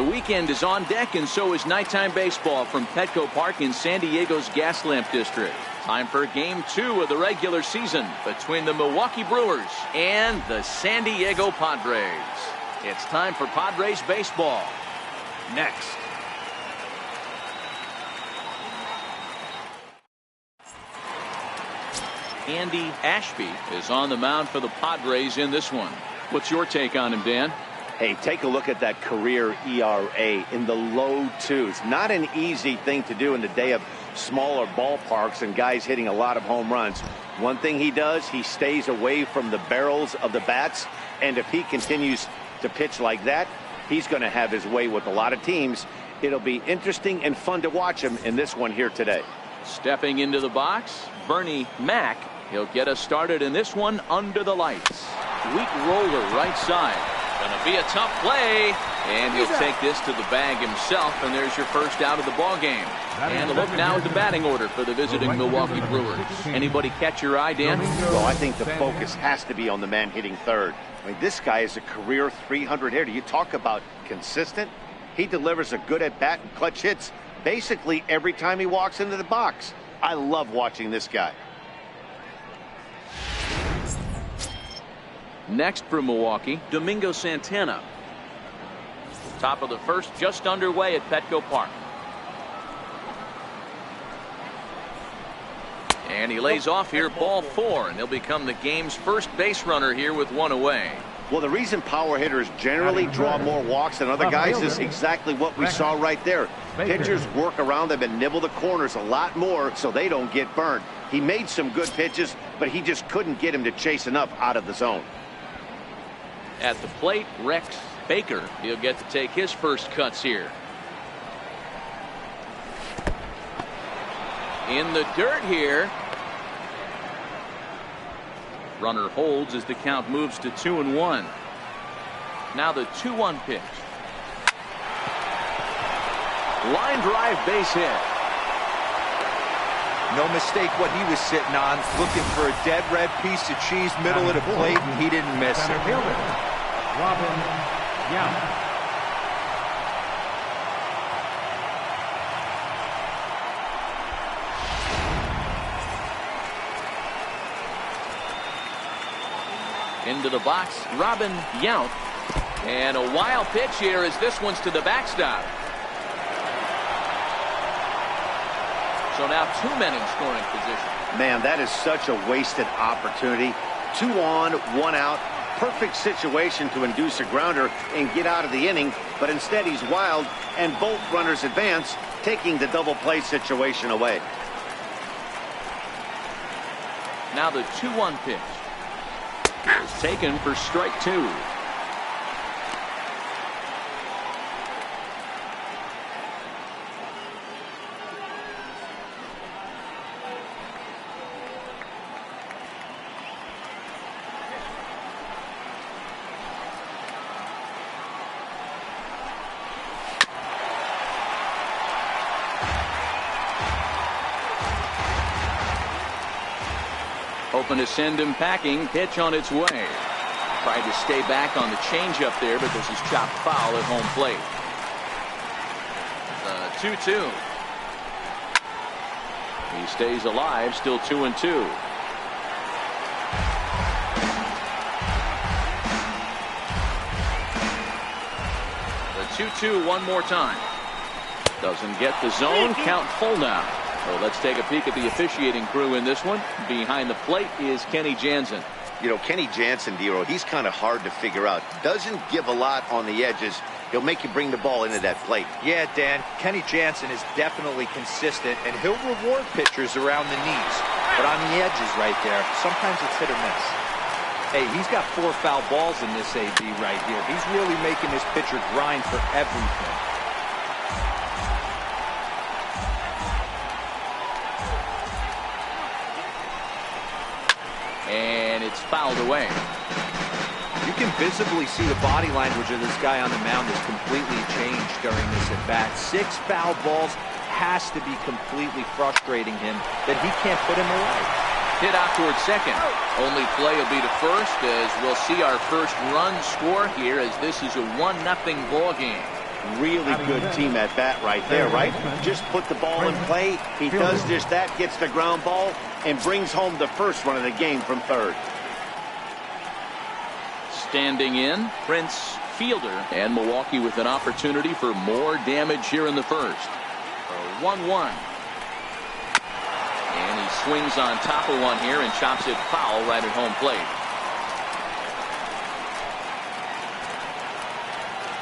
The weekend is on deck, and so is nighttime baseball from Petco Park in San Diego's Gaslamp District. Time for Game 2 of the regular season between the Milwaukee Brewers and the San Diego Padres. It's time for Padres baseball. Next. Andy Ashby is on the mound for the Padres in this one. What's your take on him, Dan? Hey, take a look at that career ERA in the low twos. Not an easy thing to do in the day of smaller ballparks and guys hitting a lot of home runs. One thing he does, he stays away from the barrels of the bats, and if he continues to pitch like that, he's going to have his way with a lot of teams. It'll be interesting and fun to watch him in this one here today. Stepping into the box, Bernie Mac. He'll get us started in this one under the lights. Weak roller right side. Gonna be a tough play, and he'll take this to the bag himself, and there's your first out of the ball game. And a look now at the batting order for the visiting Milwaukee Brewers. Anybody catch your eye, Dan? Well, I think the focus has to be on the man hitting third. I mean, this guy is a career 300 hitter. You talk about consistent. He delivers a good at bat and clutch hits basically every time he walks into the box. I love watching this guy. Next for Milwaukee, Domingo Santana. Top of the first, just underway at Petco Park. And he lays off here, ball 4, and he'll become the game's first base runner here with one away. Well, the reason power hitters generally draw more walks than other guys is exactly what we saw right there. Pitchers work around them and nibble the corners a lot more so they don't get burned. He made some good pitches, but he just couldn't get him to chase enough out of the zone. At the plate, Rex Baker. He'll get to take his first cuts here. In the dirt here. Runner holds as the count moves to 2-1. Now the 2-1 pitch. Line drive, base hit. No mistake what he was sitting on, looking for a dead red piece of cheese middle of the plate, and he didn't miss it. Into the box, Robin Yount. And a wild pitch here as this one's to the backstop. So now 2 men in scoring position. Man, that is such a wasted opportunity. 2 on, 1 out. Perfect situation to induce a grounder and get out of the inning, but instead he's wild, and both runners advance, taking the double play situation away. Now the 2-1 pitch is taken for strike 2. Hoping to send him packing. Pitch on its way. Tried to stay back on the changeup there, but this is chopped foul at home plate. 2-2. He stays alive, still 2-2. The 2-2 one more time. Doesn't get the zone. Count full now. So let's take a peek at the officiating crew in this one. Behind the plate is Kenny Jansen. You know, Kenny Jansen, Dero, he's kind of hard to figure out. Doesn't give a lot on the edges. He'll make you bring the ball into that plate. Yeah, Dan, Kenny Jansen is definitely consistent, and he'll reward pitchers around the knees. But on the edges right there, sometimes it's hit or miss. Hey, he's got 4 foul balls in this AB right here. He's really making this pitcher grind for everything. And it's fouled away. You can visibly see the body language of this guy on the mound has completely changed during this at bat. 6 foul balls has to be completely frustrating him that he can't put him away. Hit out towards second. Only play will be to first as we'll see our first run score here as this is a 1-0 ball game. Really good team at bat right there, right? Just put the ball in play. He does just that, gets the ground ball, and brings home the first run of the game from third. Standing in, Prince Fielder, and Milwaukee with an opportunity for more damage here in the first. 1-1. And he swings on top of one here and chops it foul right at home plate.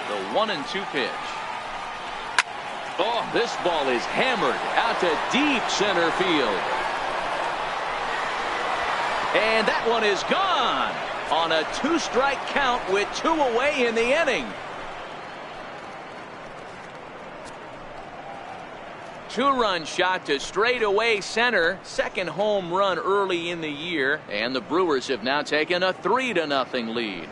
The 1-2 pitch. Oh, this ball is hammered out to deep center field. And that one is gone on a 2-strike count with 2 away in the inning. 2-run shot to straightaway center. Second home run early in the year. And the Brewers have now taken a 3-0 lead.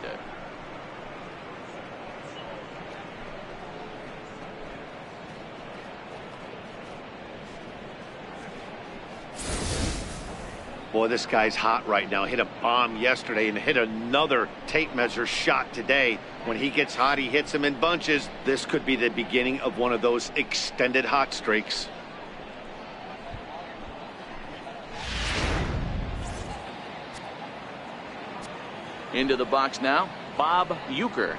Boy, this guy's hot right now. Hit a bomb yesterday and hit another tape measure shot today. When he gets hot, he hits them in bunches. This could be the beginning of one of those extended hot streaks. Into the box now, Bob Uecker.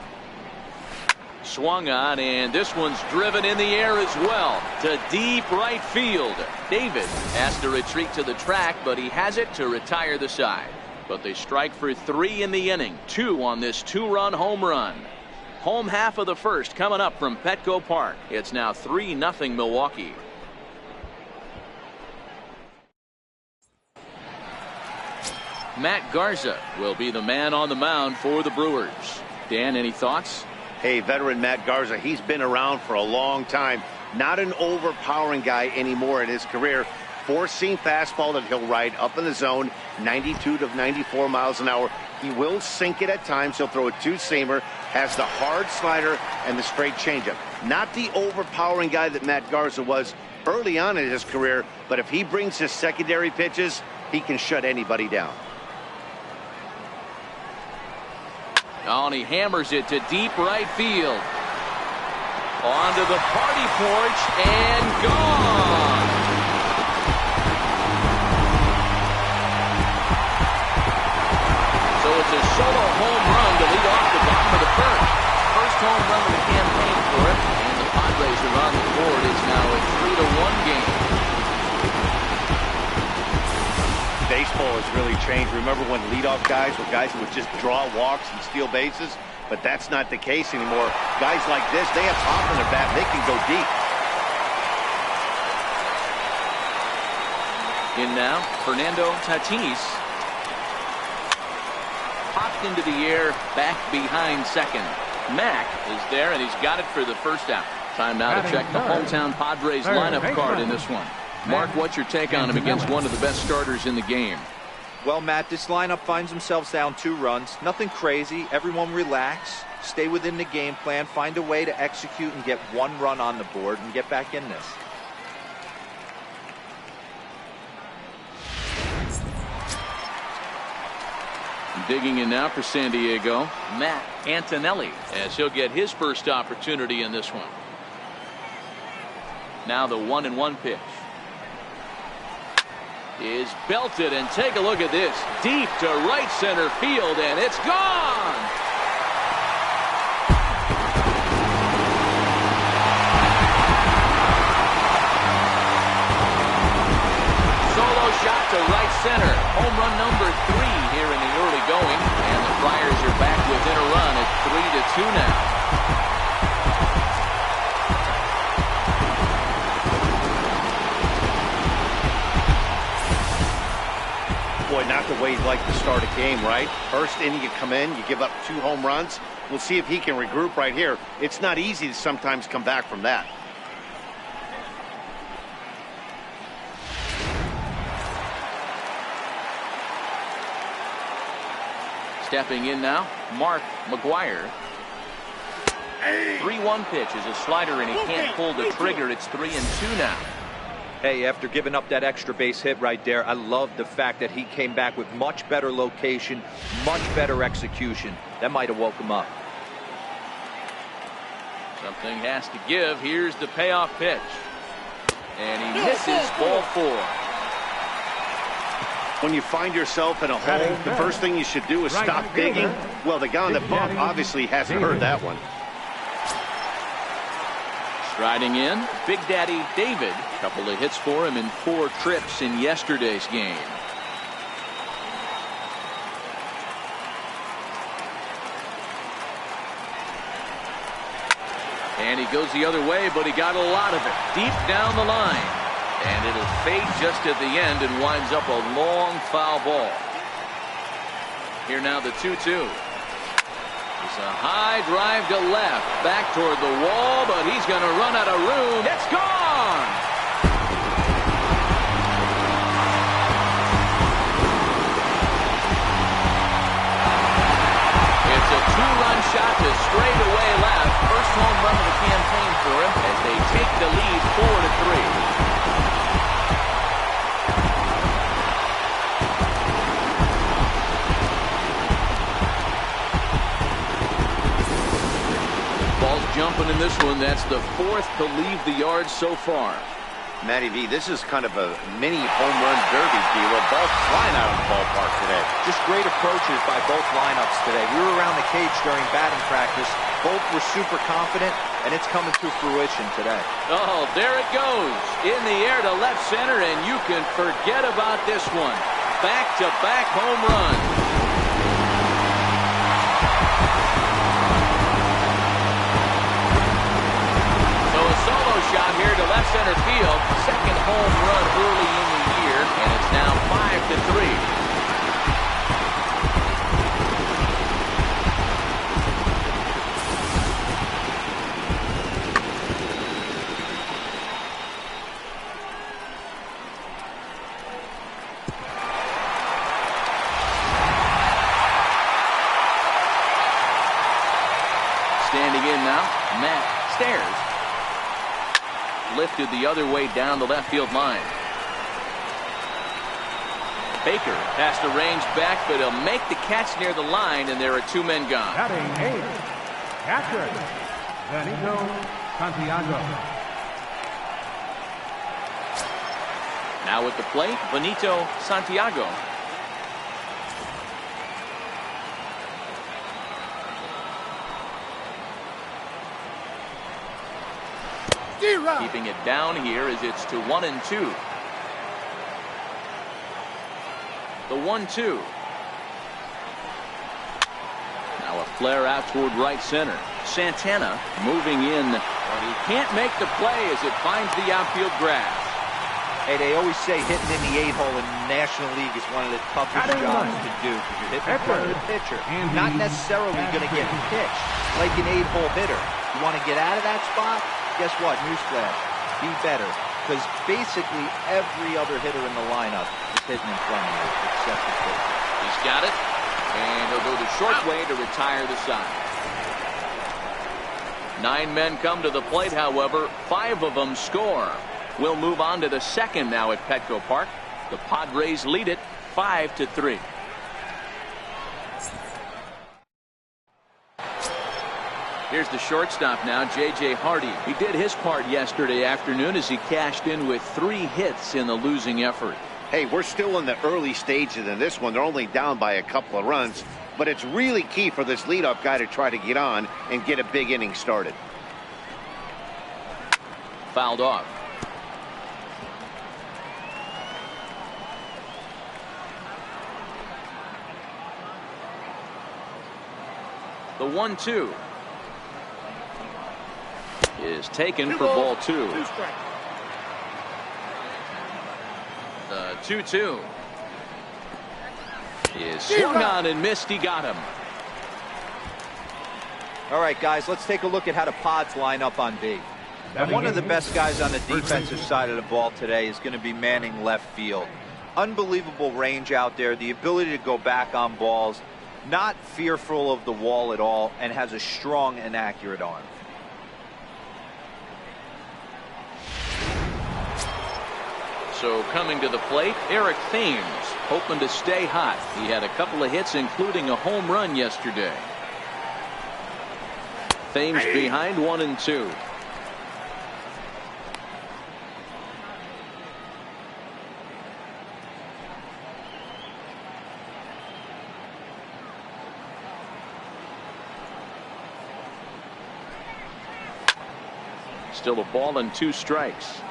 Swung on, and this one's driven in the air as well to deep right field. David has to retreat to the track, but he has it to retire the side. But they strike for 3 in the inning, 2 on this 2-run home run. Home half of the first coming up from Petco Park. It's now 3-0 Milwaukee. Matt Garza will be the man on the mound for the Brewers. Dan, any thoughts? Hey, veteran Matt Garza, he's been around for a long time. Not an overpowering guy anymore in his career. 4-seam fastball that he'll ride up in the zone, 92 to 94 miles an hour. He will sink it at times. He'll throw a 2-seamer, has the hard slider and the straight changeup. Not the overpowering guy that Matt Garza was early on in his career, but if he brings his secondary pitches, he can shut anybody down. Oh, and he hammers it to deep right field. Onto the party porch and gone. So it's a solo home run to lead off the bottom of the first. First home run of the campaign for it, and the Padres are on the board. It's now a 3-1 game. Baseball has really changed. Remember when leadoff guys were guys who would just draw walks and steal bases? But that's not the case anymore. Guys like this, they have pop in their bat. They can go deep. In now, Fernando Tatis. Popped into the air, back behind second. Mack is there, and he's got it for the first out. Time now to check the hometown Padres lineup card in this one. Mark, what's your take on him against one of the best starters in the game? Well, Matt, this lineup finds themselves down 2 runs. Nothing crazy. Everyone relax. Stay within the game plan. Find a way to execute and get 1 run on the board and get back in this. Digging in now for San Diego, Matt Antonelli, as he'll get his first opportunity in this one. Now the 1-1 pitch is belted, and take a look at this. Deep to right center field, and it's gone. Solo shot to right center. Home run number 3 here in the early going, and the Friars are back within a run at 3-2 now. Boy, not the way he'd like to start a game, right? First inning, you come in, you give up 2 home runs. We'll see if he can regroup right here. It's not easy to sometimes come back from that. Stepping in now, Mark McGwire. 3-1 pitch is a slider, and he can't pull the trigger. It's 3-2 now. Hey, after giving up that extra base hit right there, I love the fact that he came back with much better location, much better execution. That might have woke him up. Something has to give. Here's the payoff pitch. And he misses ball 4. When you find yourself in a hole, the first thing you should do is stop digging. Well, the guy on the bump obviously hasn't heard that one. Striding in, Big Daddy David. Couple of hits for him in 4 trips in yesterday's game. And he goes the other way, but he got a lot of it deep down the line. And it'll fade just at the end and winds up a long foul ball. Here now the 2-2. It's a high drive to left, back toward the wall, but he's going to run out of room. It's gone! It's a 2-run shot to straightaway left. First home run of the campaign for him as they take the lead 4-3. Jumping in this one. That's the 4th to leave the yard so far. Matty V, this is kind of a mini home run derby deal. Both flying out of the ballpark today. Just great approaches by both lineups today. We were around the cage during batting practice. Both were super confident, and it's coming to fruition today. Oh, there it goes. In the air to left center, and you can forget about this one. Back-to-back home runs. Shot here to left center field. Second home run early in the year, and it's now 5-3. Standing in now, Matt Stairs. Lifted the other way down the left field line. Baker has to range back, but he'll make the catch near the line, and there are 2 men gone. Batting 8, catcher, Benito Santiago. Now at the plate, Benito Santiago. Keeping it down here as it's to 1-2. The 1-2. Now a flare out toward right center. Santana moving in, but he can't make the play as it finds the outfield grass. Hey, they always say hitting in the 8-hole in the National League is one of the toughest jobs to do because you're hitting in front of the pitcher. Not necessarily going to get pitched like an 8-hole hitter. You want to get out of that spot? Guess what? Newsflash. Be better. Because basically every other hitter in the lineup is hitting in front of you except the pitcher. He's got it. And he'll go the short way to retire the side. 9 men come to the plate, however. 5 of them score. We'll move on to the second now at Petco Park. The Padres lead it 5-3. Here's the shortstop now, J.J. Hardy. He did his part yesterday afternoon as he cashed in with 3 hits in the losing effort. Hey, we're still in the early stages in this one. They're only down by a couple of runs, but it's really key for this leadoff guy to try to get on and get a big inning started. Fouled off. The 1-2 is taken for ball 2. The 2-2 is swung on and missed. He got him. All right, guys, let's take a look at how the Pods line up on B. And one of the best guys on the defensive side of the ball today is going to be manning left field. Unbelievable range out there, the ability to go back on balls, not fearful of the wall at all, and has a strong and accurate arm. So coming to the plate, Eric Thames, hoping to stay hot. He had a couple of hits, including a home run yesterday. Thames behind 1-2. Still a ball and 2 strikes.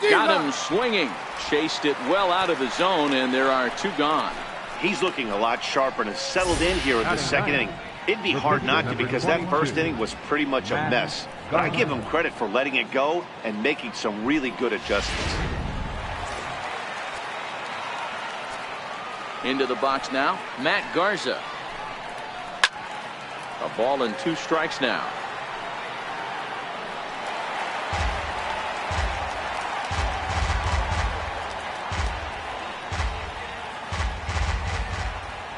Got him swinging. Chased it well out of the zone, and there are 2 gone. He's looking a lot sharper and has settled in here in the second inning. It'd be hard not to, because that first inning was pretty much a mess. But I give him credit for letting it go and making some really good adjustments. Into the box now, Matt Garza. A ball and 2 strikes now.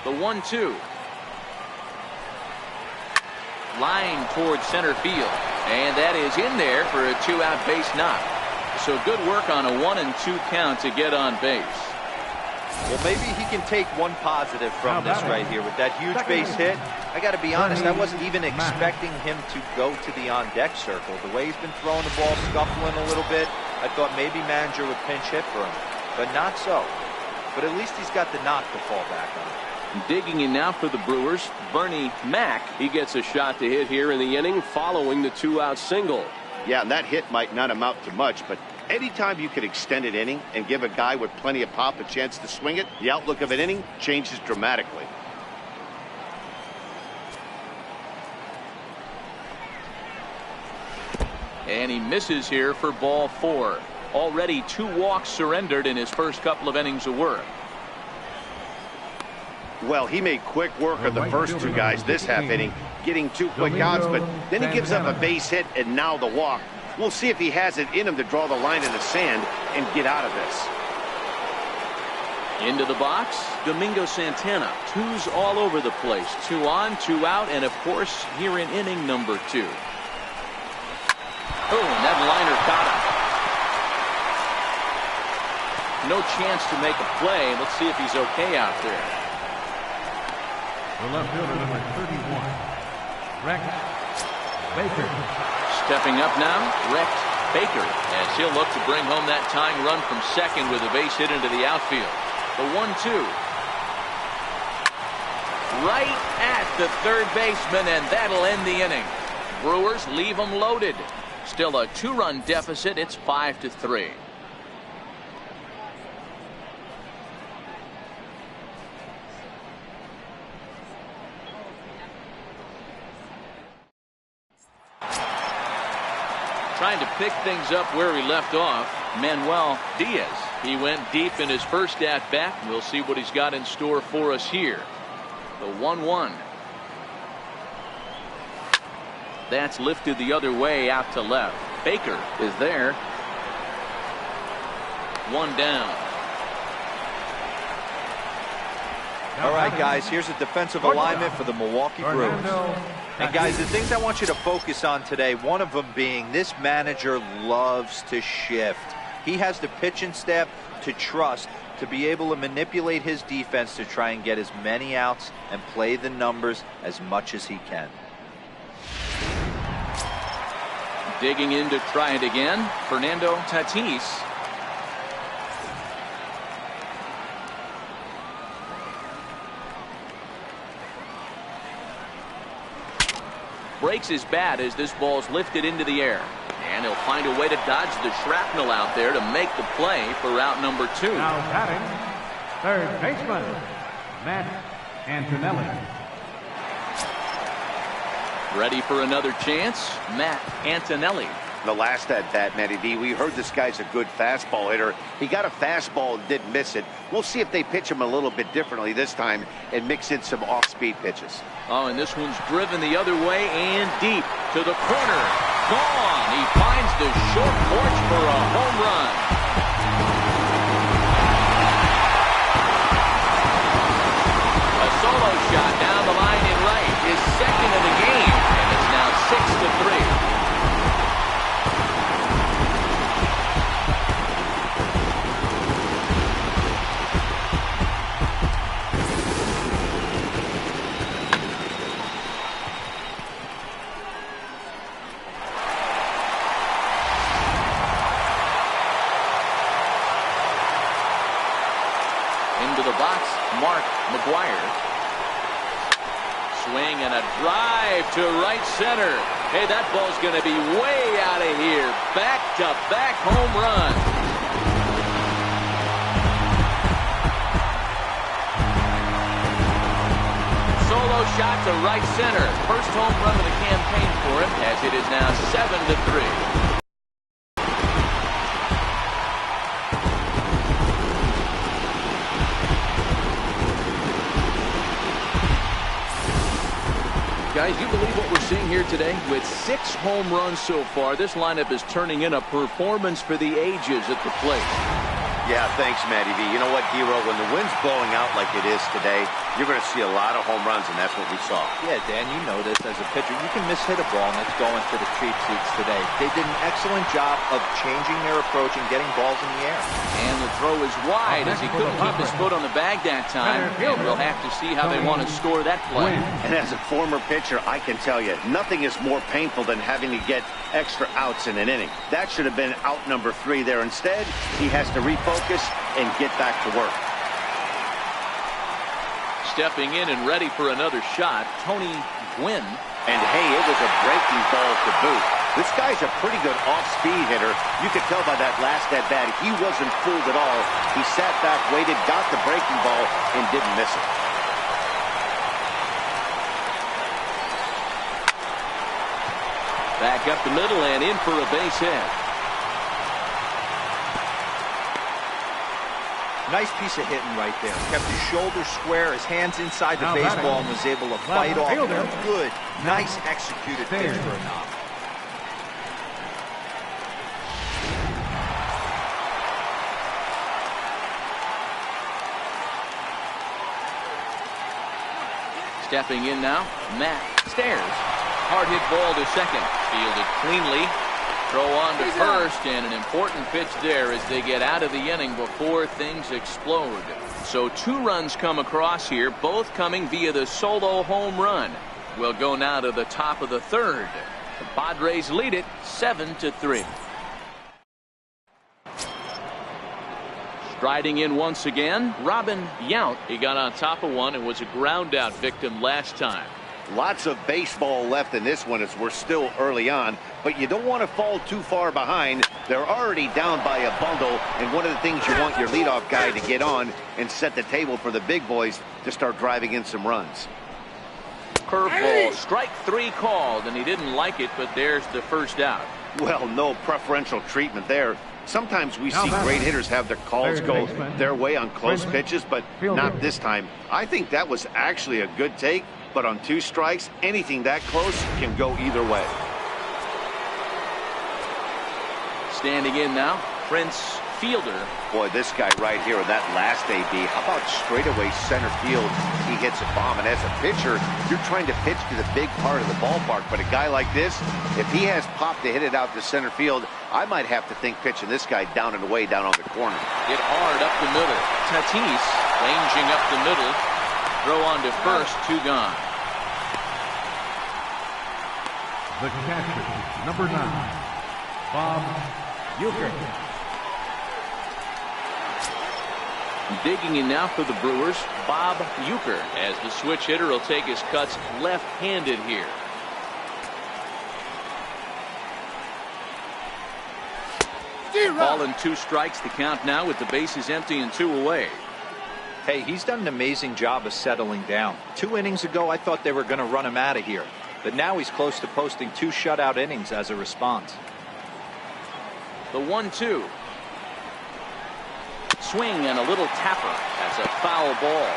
The 1-2. Line towards center field. And that is in there for a 2-out base knock. So good work on a 1-2 count to get on base. Well, maybe he can take one positive from this right here with that huge base hit. I got to be honest, I wasn't even expecting him to go to the on-deck circle. The way he's been throwing the ball, scuffling a little bit, I thought maybe manager would pinch hit for him. But not so. But at least he's got the knock to fall back on. Digging in now for the Brewers, Bernie Mac. He gets a shot to hit here in the inning following the 2-out single. Yeah, and that hit might not amount to much, but anytime you can extend an inning and give a guy with plenty of pop a chance to swing it, the outlook of an inning changes dramatically. And he misses here for ball 4. Already 2 walks surrendered in his first couple of innings of work. Well, he made quick work of the first 2 guys this half inning, getting 2 quick outs, but then he gives up a base hit and now the walk. We'll see if he has it in him to draw the line in the sand and get out of this. Into the box, Domingo Santana. 2s all over the place. 2 on, 2 out, and of course here in inning number 2. Oh, and that liner caught him. No chance to make a play. Let's see if he's okay out there. The left fielder, number 31, Rex Baker. Stepping up now, Rex Baker, as he'll look to bring home that tying run from second with a base hit into the outfield. The 1-2. Right at the third baseman, and that'll end the inning. Brewers leave them loaded. Still a 2-run deficit. It's 5-3. Trying to pick things up where he left off, Manuel Diaz. He went deep in his first at-bat. We'll see what he's got in store for us here. The 1-1. That's lifted the other way out to left. Baker is there. 1 down. All right, guys, here's a defensive alignment for the Milwaukee Brewers. And, guys, the things I want you to focus on today, one of them being this manager loves to shift. He has the pitching staff to trust to be able to manipulate his defense to try and get as many outs and play the numbers as much as he can. Digging in to try it again, Fernando Tatis. Breaks his bat as this ball's lifted into the air. And he'll find a way to dodge the shrapnel out there to make the play for route number 2. Now batting, third baseman, Matt Antonelli. Ready for another chance, Matt Antonelli. The last at-bat, Matty D, we heard this guy's a good fastball hitter. He got a fastball and didn't miss it. We'll see if they pitch him a little bit differently this time and mix in some off-speed pitches. Oh, and this one's driven the other way and deep to the corner. Gone. He finds the short porch for a home run. A solo shot down the line in right. His second of the game, and it's now 6-3. box, Mark McGuire. Swing and a drive to right center. Hey, that ball's going to be way out of here. Back-to-back home run. Solo shot to right center. First home run of the campaign for him, as it is now 7-3. Guys, you believe what we're seeing here today? With 6 home runs so far, this lineup is turning in a performance for the ages at the plate. Yeah, thanks, Matty V. You know what, Hero? When the wind's blowing out like it is today, you're going to see a lot of home runs, and that's what we saw. Yeah, Dan, you know this as a pitcher. You can miss-hit a ball, and it's going to the cheap seats today. They did an excellent job of changing their approach and getting balls in the air. And the throw is wide as he couldn't keep his foot on the bag that time. And we'll have to see how they want to score that play. And as a former pitcher, I can tell you, nothing is more painful than having to get extra outs in an inning. That should have been out number 3 there. Instead, he has to refocus and get back to work. Stepping in and ready for another shot, Tony Gwynn. And hey, it was a breaking ball to boot. This guy's a pretty good off-speed hitter. You could tell by that last at-bat he wasn't fooled at all. He sat back, waited, got the breaking ball, and didn't miss it. Back up the middle and in for a base hit. Nice piece of hitting right there. Kept his shoulders square, his hands inside the baseball, and was able to fight off a good, nice executed pitch for a knock. Stepping in now, Matt Stairs. Hard hit ball to second. Fielded cleanly. Throw on to first, and an important pitch there as they get out of the inning before things explode. So 2 runs come across here, both coming via the solo home run. We'll go now to the top of the 3rd. The Padres lead it 7-3. Striding in once again, Robin Yount. He got on top of one and was a ground out victim last time. Lots of baseball left in this one as we're still early on, but you don't want to fall too far behind. They're already down by a bundle, and one of the things you want your leadoff guy to get on and set the table for the big boys to start driving in some runs. Curveball, strike 3 called, and he didn't like it, but there's the first out. Well, no preferential treatment there. Sometimes we see great hitters have their calls go their way on close pitches, but not this time. I think that was actually a good take. But on 2 strikes, anything that close can go either way. Standing in now, Prince Fielder. Boy, this guy right here with that last AB, how about straightaway center field? He hits a bomb, and as a pitcher, you're trying to pitch to the big part of the ballpark. But a guy like this, if he has pop to hit it out to center field, I might have to think pitching this guy down and away down on the corner. Hit hard up the middle. Tatis ranging up the middle. Throw on to first, 2 gone. The catcher, number 9, Bob Uecker. Digging in now for the Brewers, Bob Uecker, as the switch hitter will take his cuts left-handed here. Ball and 2 strikes, the count now with the bases empty and 2 away. Hey, he's done an amazing job of settling down. 2 innings ago, I thought they were going to run him out of here. But now he's close to posting 2 shutout innings as a response. The 1-2. Swing and a little tapper. That's a foul ball.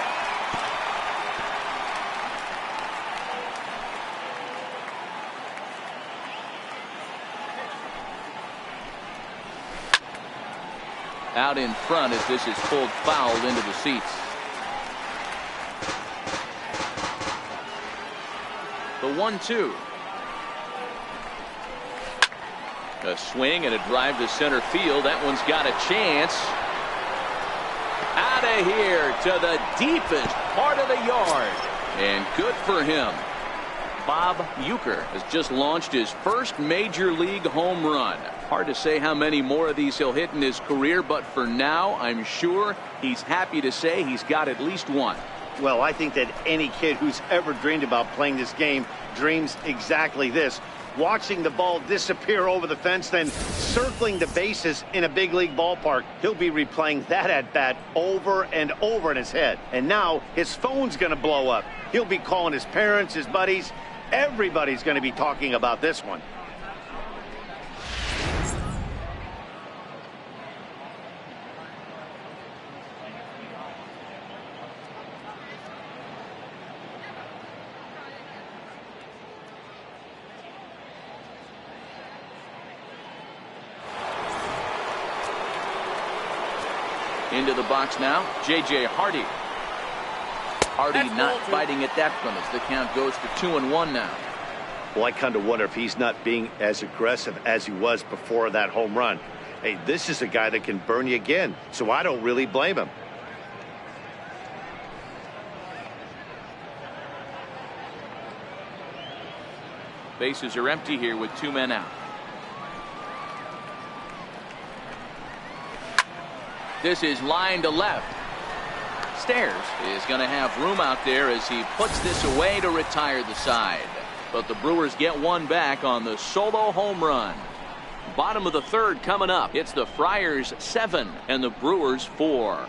Out in front as this is pulled foul into the seats. The 1-2. A swing and a drive to center field. That one's got a chance. Out of here to the deepest part of the yard. And good for him. Bob Uecker has just launched his first major league home run. Hard to say how many more of these he'll hit in his career, but for now, I'm sure he's happy to say he's got at least one. Well, I think that any kid who's ever dreamed about playing this game dreams exactly this. Watching the ball disappear over the fence, then circling the bases in a big league ballpark. He'll be replaying that at-bat over and over in his head. And now his phone's going to blow up. He'll be calling his parents, his buddies. Everybody's going to be talking about this one. Into the box now, J.J. Hardy. Hardy not biting at that one as the count goes to 2-1 now. Well, I kind of wonder if he's not being as aggressive as he was before that home run. Hey, this is a guy that can burn you again, so I don't really blame him. Bases are empty here with 2 men out. This is line to left. Stairs is going to have room out there as he puts this away to retire the side. But the Brewers get one back on the solo home run. Bottom of the third coming up. It's the Friars 7 and the Brewers 4.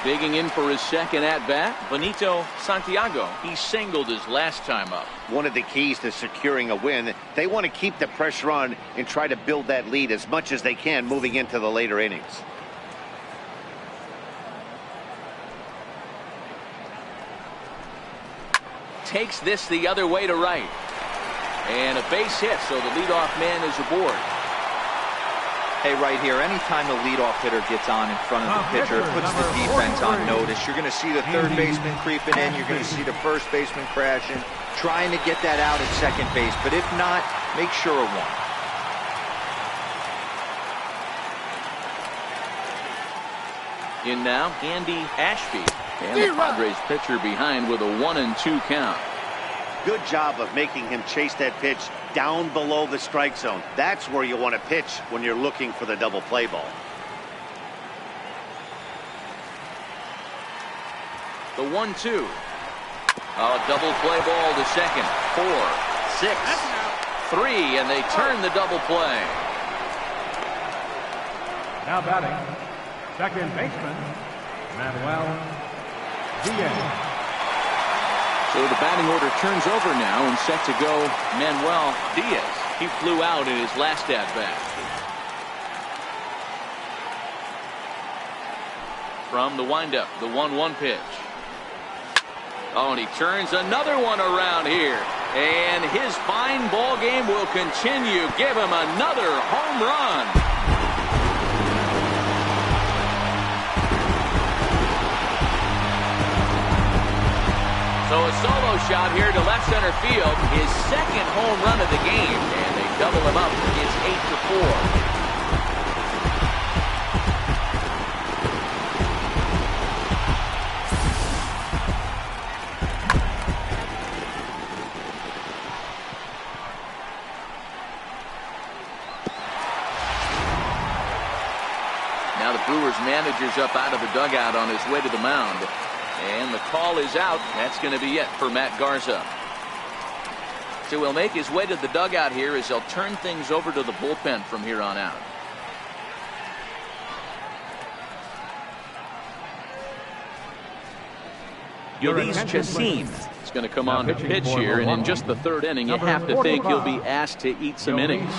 Digging in for his second at-bat, Benito Santiago. He singled his last time up. One of the keys to securing a win, they want to keep the pressure on and try to build that lead as much as they can moving into the later innings. Takes this the other way to right. And a base hit, so the leadoff man is aboard. Hey, right here, anytime the leadoff hitter gets on in front of the pitcher, it puts the defense on notice. You're going to see the third baseman creeping in. You're going to see the first baseman crashing, trying to get that out at second base. But if not, make sure of one. In now, Andy Ashby. And the Padres pitcher behind with a 1-2 count. Good job of making him chase that pitch down below the strike zone. That's where you want to pitch when you're looking for the double play ball. The 1-2. A double play ball to second. 4, 6, 3, and they turn the double play. Now batting, second baseman, Manuel Diaz. So the batting order turns over now and set to go Manuel Diaz. He flew out in his last at-bat. From the windup, the 1-1 pitch. Oh, and he turns another one around here. And his fine ball game will continue. Give him another home run. So a solo shot here to left center field, his second home run of the game, and they double him up. It's 8-4. Now the Brewers manager's up out of the dugout on his way to the mound. And the call is out. That's going to be it for Matt Garza. So he'll make his way to the dugout here as they'll turn things over to the bullpen from here on out. Yolis Chacin is going to come on to pitch here, and in just the third inning, you have to think he'll be asked to eat some innings.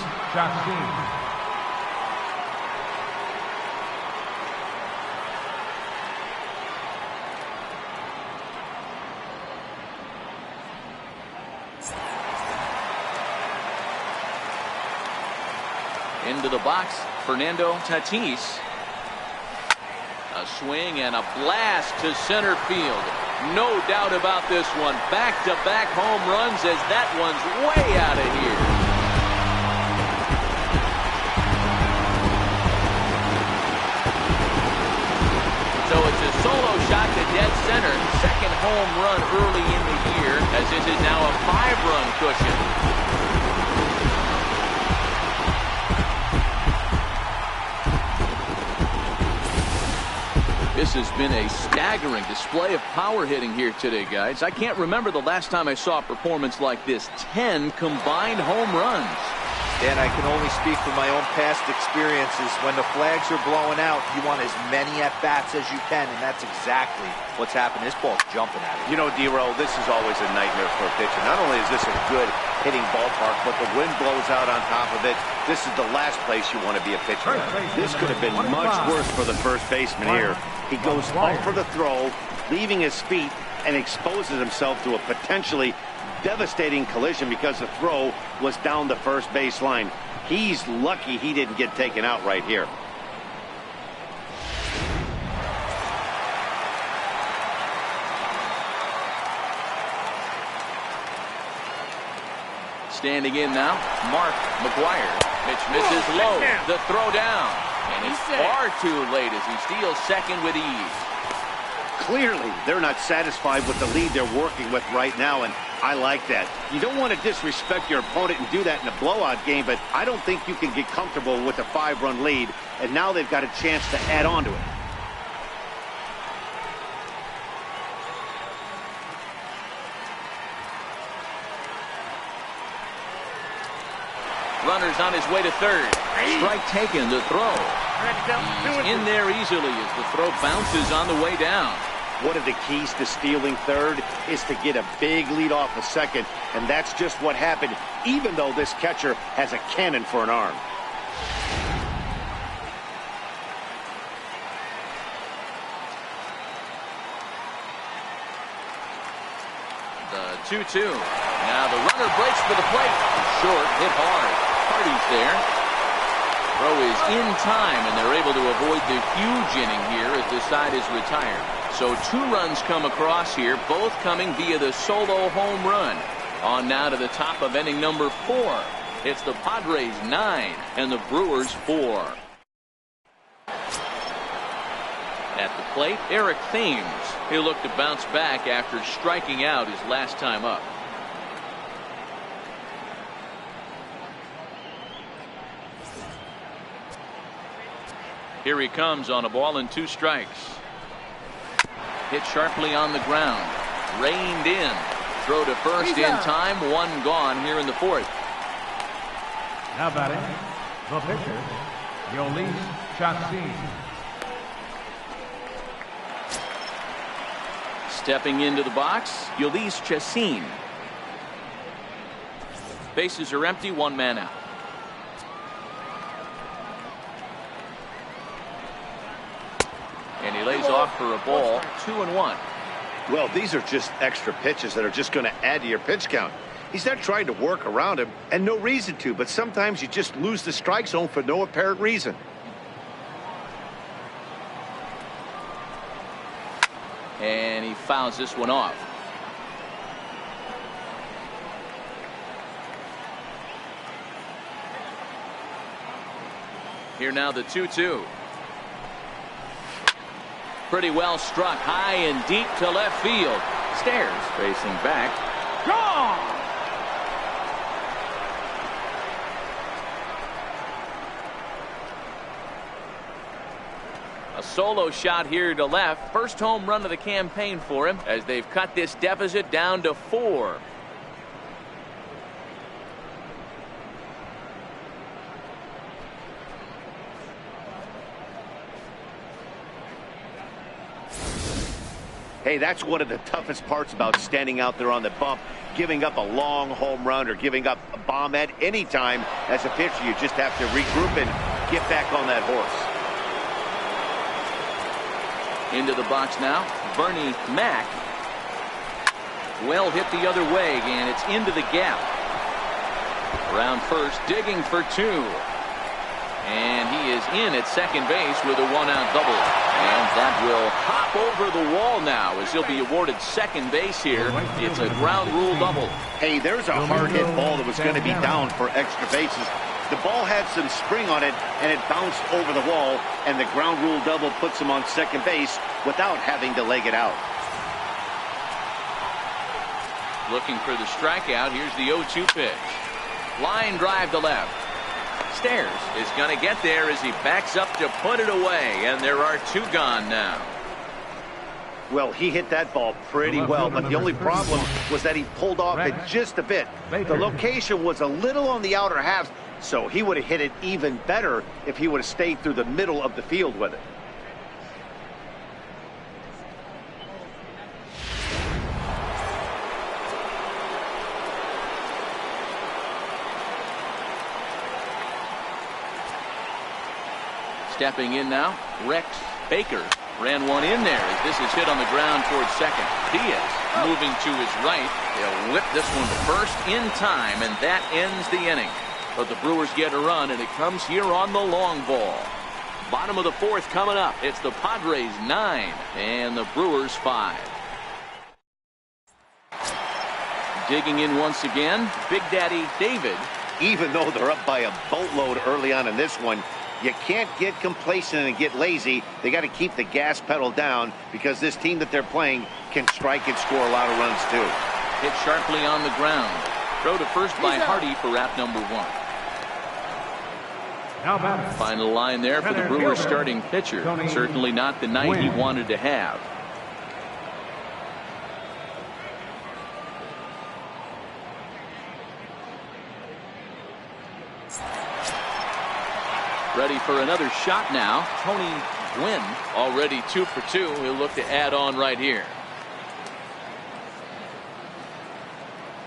Into the box, Fernando Tatis. A swing and a blast to center field. No doubt about this one. Back-to-back home runs as that one's way out of here. So dead center. Second home run early in the year, as this is now a 5-run cushion. This has been a staggering display of power hitting here today, guys. I can't remember the last time I saw a performance like this. 10 combined home runs. Dan, I can only speak from my own past experiences. When the flags are blowing out, you want as many at-bats as you can, and that's exactly what's happened. This ball's jumping at it. You know, D-Roll, this is always a nightmare for a pitcher. Not only is this a good hitting ballpark, but the wind blows out on top of it. This is the last place you want to be a pitcher. This could have been much worse for the first baseman here. He goes up for the throw, leaving his feet, and exposes himself to a potentially devastating collision because the throw was down the first base line. He's lucky he didn't get taken out right here. Standing in now, Mark McGuire. Pitch misses low. The throw down. And it's far too late as he steals second with ease. Clearly, they're not satisfied with the lead they're working with right now, and I like that. You don't want to disrespect your opponent and do that in a blowout game, but I don't think you can get comfortable with a 5-run lead, and now they've got a chance to add on to it. Runner's on his way to third. Strike taken, the throw. He's in there easily as the throw bounces on the way down. One of the keys to stealing third is to get a big lead off a second, and that's just what happened, even though this catcher has a cannon for an arm. The 2-2. Now the runner breaks for the plate. Short, hit hard. Hardy's there. Throw is in time, and they're able to avoid the huge inning here as the side is retired. So 2 runs come across here, both coming via the solo home run. On now to the top of inning number 4. It's the Padres 9 and the Brewers 4. At the plate, Eric Thames. He'll look to bounce back after striking out his last time up. Here he comes on a ball and 2 strikes. Hit sharply on the ground. Reined in. Throw to first in time. 1 gone here in the 4th. Now batting, the pitcher, Yolis Chassin. Stepping into the box, Yolis Chassin. Bases are empty, 1 man out. And he lays off for a ball, 2-1. Well, these are just extra pitches that are just going to add to your pitch count. He's not trying to work around him, and no reason to, but sometimes you just lose the strike zone for no apparent reason. And he fouls this one off. Here now the 2-2. Pretty well struck high and deep to left field. Stairs facing back. Gone! A solo shot here to left. First home run of the campaign for him as they've cut this deficit down to 4. Hey, that's one of the toughest parts about standing out there on the bump. Giving up a long home run or giving up a bomb at any time as a pitcher. You just have to regroup and get back on that horse. Into the box now, Bernie Mac. Well hit the other way, and it's into the gap. Around first, digging for 2. And he is in at second base with a 1-out double. And that will hop over the wall now as he'll be awarded second base here. It's a ground rule double. Hey, there's a hard hit ball that was going to be down for extra bases. The ball had some spring on it, and it bounced over the wall, and the ground rule double puts him on second base without having to leg it out. Looking for the strikeout. Here's the 0-2 pitch. Line drive to left. Stairs is going to get there as he backs up to put it away, and there are two gone now. Well, he hit that ball pretty well, but the only problem was that he pulled off it just a bit. The location was a little on the outer half, so he would have hit it even better if he would have stayed through the middle of the field with it. Stepping in now, Rex Baker ran one in there as this is hit on the ground towards second. Diaz moving to his right. They'll whip this one to first in time, and that ends the inning. But the Brewers get a run, and it comes here on the long ball. Bottom of the fourth coming up. It's the Padres 9 and the Brewers 5. Digging in once again, Big Daddy David. Even though they're up by a boatload early on in this one, you can't get complacent and get lazy. They got to keep the gas pedal down because this team that they're playing can strike and score a lot of runs too. Hit sharply on the ground. Throw to first by Hardy for wrap number 1. Final line there for the Brewers starting pitcher. Certainly not the night he wanted to have. Ready for another shot now. Tony Gwynn already 2 for 2. He'll look to add on right here.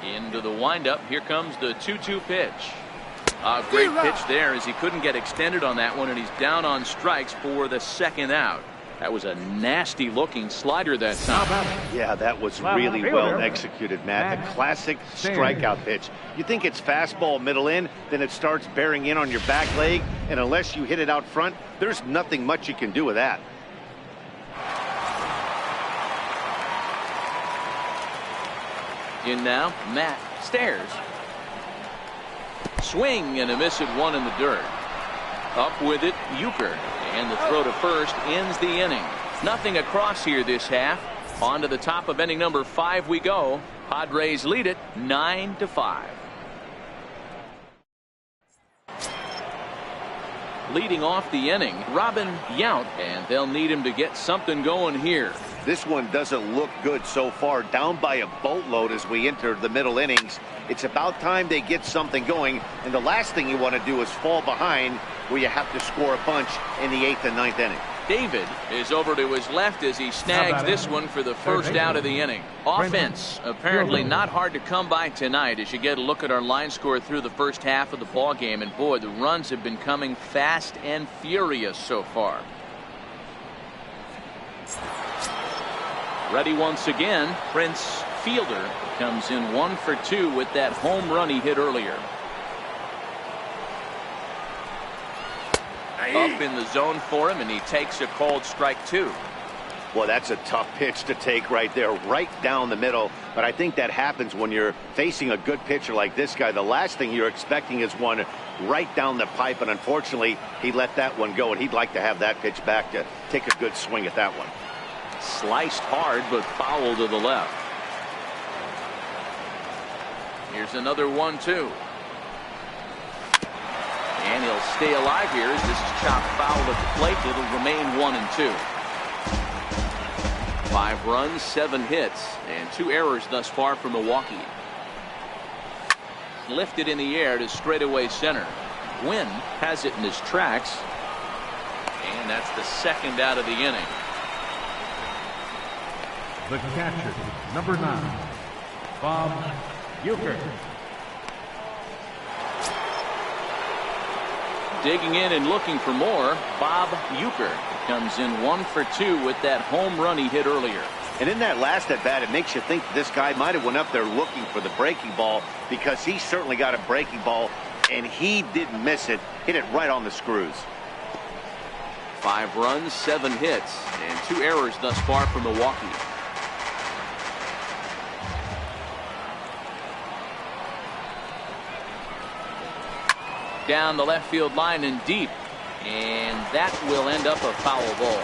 Into the windup. Here comes the 2-2 pitch. A great pitch there as he couldn't get extended on that one, and he's down on strikes for the second out. That was a nasty looking slider that time. Yeah, that was really well executed, Matt. A classic strikeout pitch. You think it's fastball middle in, then it starts bearing in on your back leg, and unless you hit it out front, there's nothing much you can do with that. In now, Matt Stairs. Swing and a miss at one in the dirt. Up with it, Euchre. And the throw to first ends the inning. Nothing across here this half. On to the top of inning number 5 we go. Padres lead it 9-5. Leading off the inning, Robin Yount, and they'll need him to get something going here. This one doesn't look good so far. Down by a boatload as we enter the middle innings. It's about time they get something going, and the last thing you want to do is fall behind where you have to score a bunch in the 8th and 9th inning. David is over to his left as he snags this one for the first out of the inning. Offense apparently not hard to come by tonight as you get a look at our line score through the first half of the ball game, and boy, the runs have been coming fast and furious so far. Ready once again, Prince Fielder comes in 1 for 2 with that home run he hit earlier. Up in the zone for him, and he takes a called strike 2. Well, that's a tough pitch to take right there, right down the middle. But I think that happens when you're facing a good pitcher like this guy. The last thing you're expecting is one right down the pipe, and unfortunately, he let that one go, and he'd like to have that pitch back to take a good swing at that one. Sliced hard, but foul to the left. Here's another 1-2. And he'll stay alive here as this is chopped foul at the plate. It'll remain 1-2. 5 runs, 7 hits, and 2 errors thus far for Milwaukee. Lifted in the air to straightaway center. Gwynn has it in his tracks. And that's the second out of the inning. The catcher, number 9, Bob Euchre. Digging in and looking for more, Bob Euchre comes in 1 for 2 with that home run he hit earlier. And in that last at bat, it makes you think this guy might have went up there looking for the breaking ball, because he certainly got a breaking ball, and he didn't miss it. Hit it right on the screws. 5 runs, 7 hits, and 2 errors thus far for Milwaukee. down the left field line and deep. And that will end up a foul ball.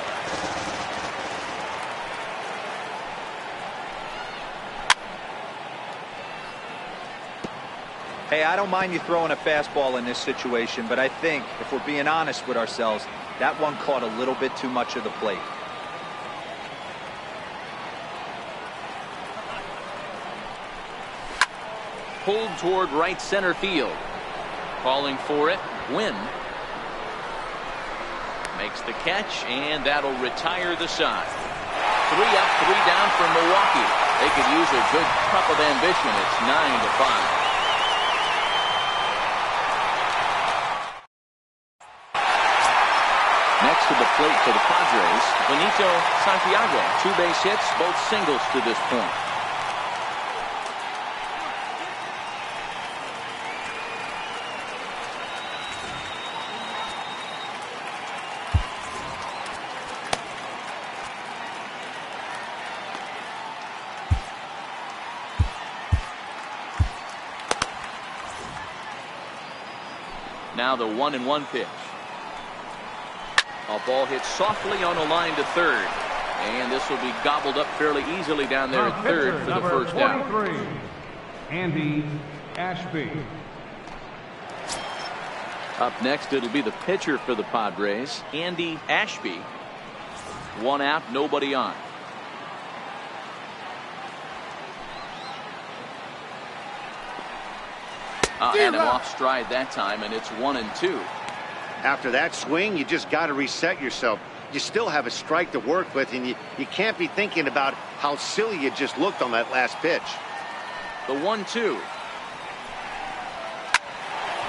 Hey, I don't mind you throwing a fastball in this situation, but I think if we're being honest with ourselves, that one caught a little bit too much of the plate. Pulled toward right center field. Calling for it, Gwynn. Makes the catch, and that'll retire the side. 3 up, 3 down for Milwaukee. They could use a good cup of ambition. It's 9-5. Next to the plate for the Padres, Benito Santiago. 2 base hits, both singles to this point. Now the 1-1 pitch. A ball hit softly on a line to third. And this will be gobbled up fairly easily down there at third for the first down. Andy Ashby. Up next, it'll be the pitcher for the Padres, Andy Ashby. 1 out, nobody on. Had him off stride that time, and it's 1-2. After that swing, you just got to reset yourself. You still have a strike to work with, and you can't be thinking about how silly you just looked on that last pitch. The 1-2.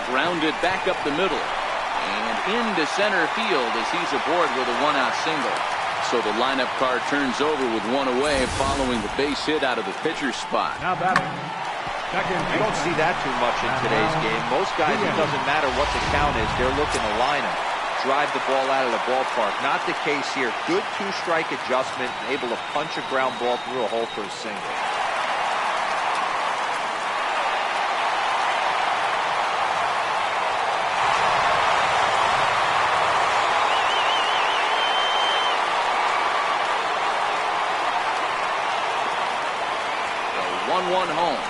Grounded back up the middle. And into center field as he's aboard with a 1-out single. So the lineup card turns over with 1 away following the base hit out of the pitcher's spot. Now batting. You don't see that too much in today's game. Most guys, it doesn't matter what the count is, they're looking to line them, drive the ball out of the ballpark. Not the case here. Good 2-strike adjustment, able to punch a ground ball through a hole for a single. The 1-1 home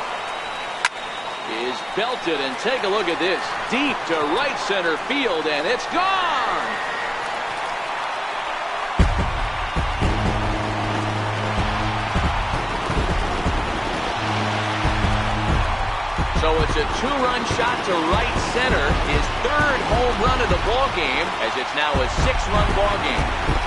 is belted, and take a look at this. Deep to right center field, and it's gone! So it's a 2-run shot to right center, his 3rd home run of the ball game, as it's now a 6-run ball game.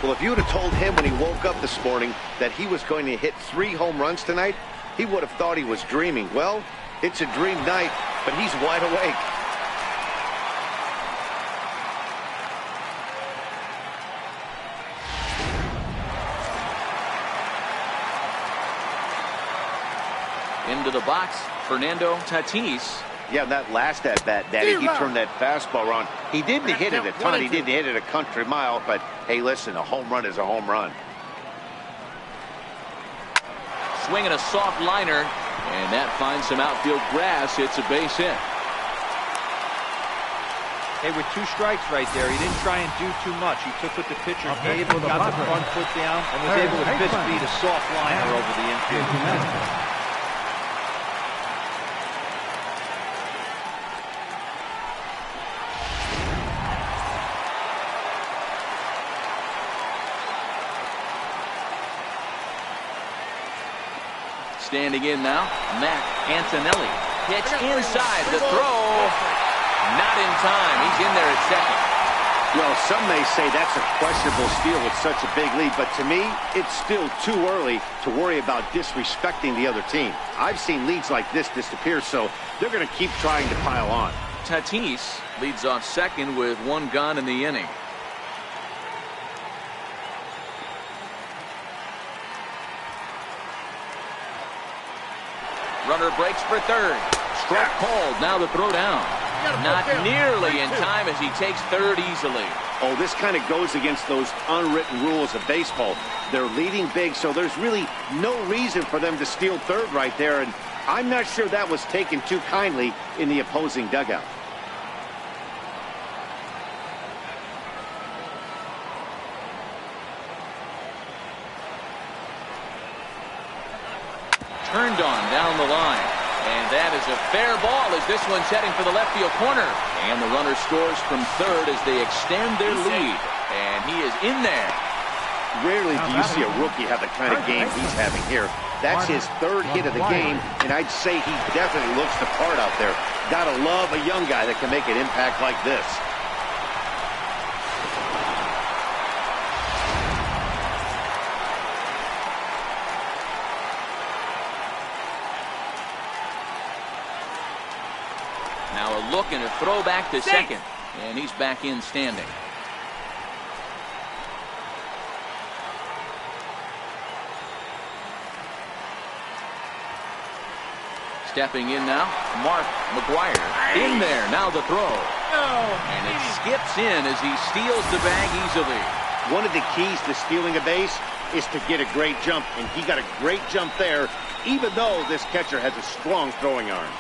Well, if you would have told him when he woke up this morning that he was going to hit 3 home runs tonight, he would have thought he was dreaming. Well, it's a dream night, but he's wide awake. Into the box, Fernando Tatis. Yeah, that last at-bat, Daddy, he turned that fastball around. He didn't hit it a ton. He didn't hit it a country mile, but hey, listen, a home run is a home run. Swinging a soft liner, and that finds some outfield grass. It's a base hit. Hey, with 2 strikes right there, he didn't try and do too much. He took what the pitcher gave him, got the front foot down, and was able to fist feed a soft liner over the infield. Standing in now, Matt Antonelli. Pitch inside, the throw. Not in time. He's in there at second. Well, some may say that's a questionable steal with such a big lead, but to me, it's still too early to worry about disrespecting the other team. I've seen leads like this disappear, so they're going to keep trying to pile on. Tatis leads off second with 1 gone in the inning. Runner breaks for third. Strike called. Now the throw down. Not nearly in time as he takes third easily. Oh, this kind of goes against those unwritten rules of baseball. They're leading big, so there's really no reason for them to steal third right there, and I'm not sure that was taken too kindly in the opposing dugout. Turned on down the line. And that is a fair ball as this one's heading for the left field corner. And the runner scores from third as they extend their lead. And he is in there. Rarely do you see a rookie have the kind of game he's having here. That's his third hit of the game, and I'd say he definitely looks the part out there. Gotta love a young guy that can make an impact like this. Now a look and a throw back to second. And he's back in standing. Stepping in now, Mark McGuire. In there, now the throw. And it skips in as he steals the bag easily. One of the keys to stealing a base is to get a great jump, and he got a great jump there, even though this catcher has a strong throwing arm.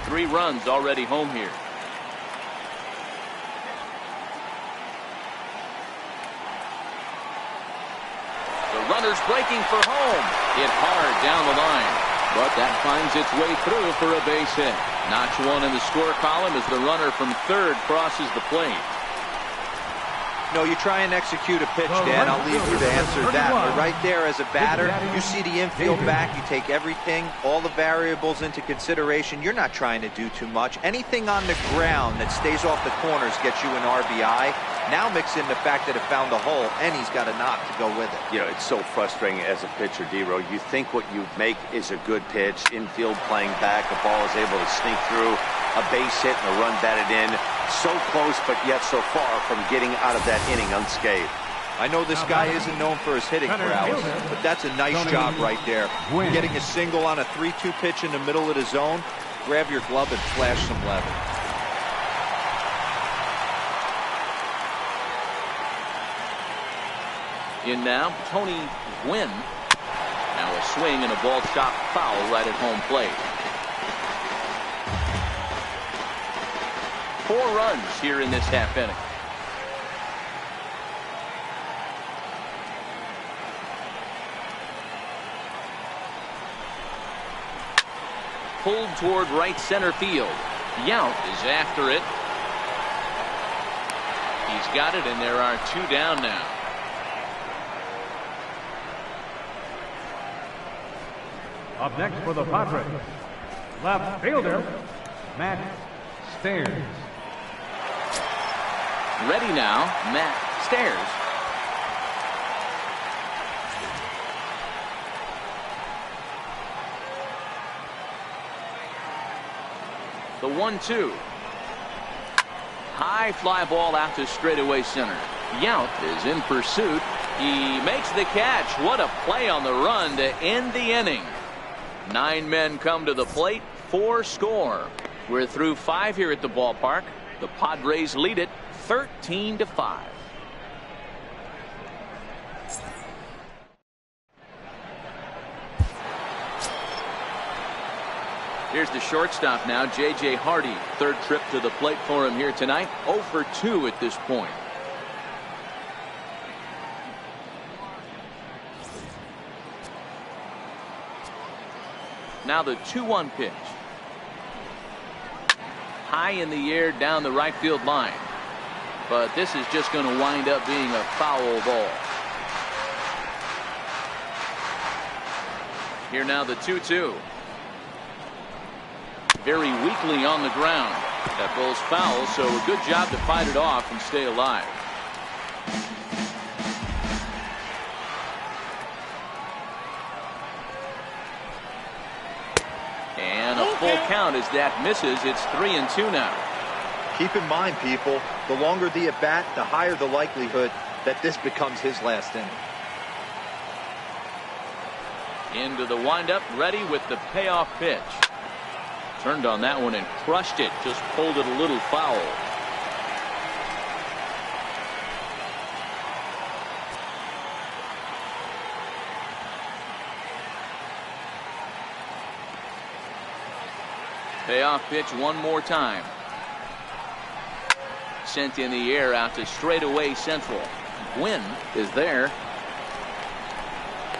3 runs already home here. The runner's breaking for home. Hit hard down the line. But that finds its way through for a base hit. Notch 1 in the score column as the runner from third crosses the plate. No, you try and execute a pitch, Dan. I'll leave you to answer that. But right there as a batter, you see the infield back. You take everything, all the variables into consideration. You're not trying to do too much. Anything on the ground that stays off the corners gets you an RBI. Now mix in the fact that it found a hole, and he's got a knock to go with it. You know, it's so frustrating as a pitcher, D-Row. You think what you make is a good pitch, infield playing back, the ball is able to sneak through, a base hit and a run batted in. So close, but yet so far from getting out of that inning unscathed. I know this guy isn't known for his hitting prowess, but that's a nice job right there. Getting a single on a 3-2 pitch in the middle of the zone, grab your glove and flash some leather. In now, Tony Gwynn. Now a swing and a ball chopped foul right at home plate. 4 runs here in this half inning. Pulled toward right center field. Yount is after it. He's got it, and there are 2 down now. Up next for the Padres, left fielder, Matt Stairs. Ready now, Matt Stairs. The 1-2. High fly ball out to straightaway center. Yount is in pursuit. He makes the catch. What a play on the run to end the inning. 9 men come to the plate, 4 score. We're through 5 here at the ballpark. The Padres lead it 13-5. Here's the shortstop now, J.J. Hardy. 3rd trip to the plate for him here tonight. 0 for 2 at this point. Now the 2-1 pitch. High in the air down the right field line. But this is just going to wind up being a foul ball. Here now the 2-2. Very weakly on the ground. That ball's foul, so a good job to fight it off and stay alive. And a full count as that misses. It's 3-2 now. Keep in mind, people, the longer the at-bat, the higher the likelihood that this becomes his last inning. Into the windup, ready with the payoff pitch. Turned on that one and crushed it. Just pulled it a little foul. Payoff pitch one more time. Sent in the air out to straightaway central. Gwynn is there.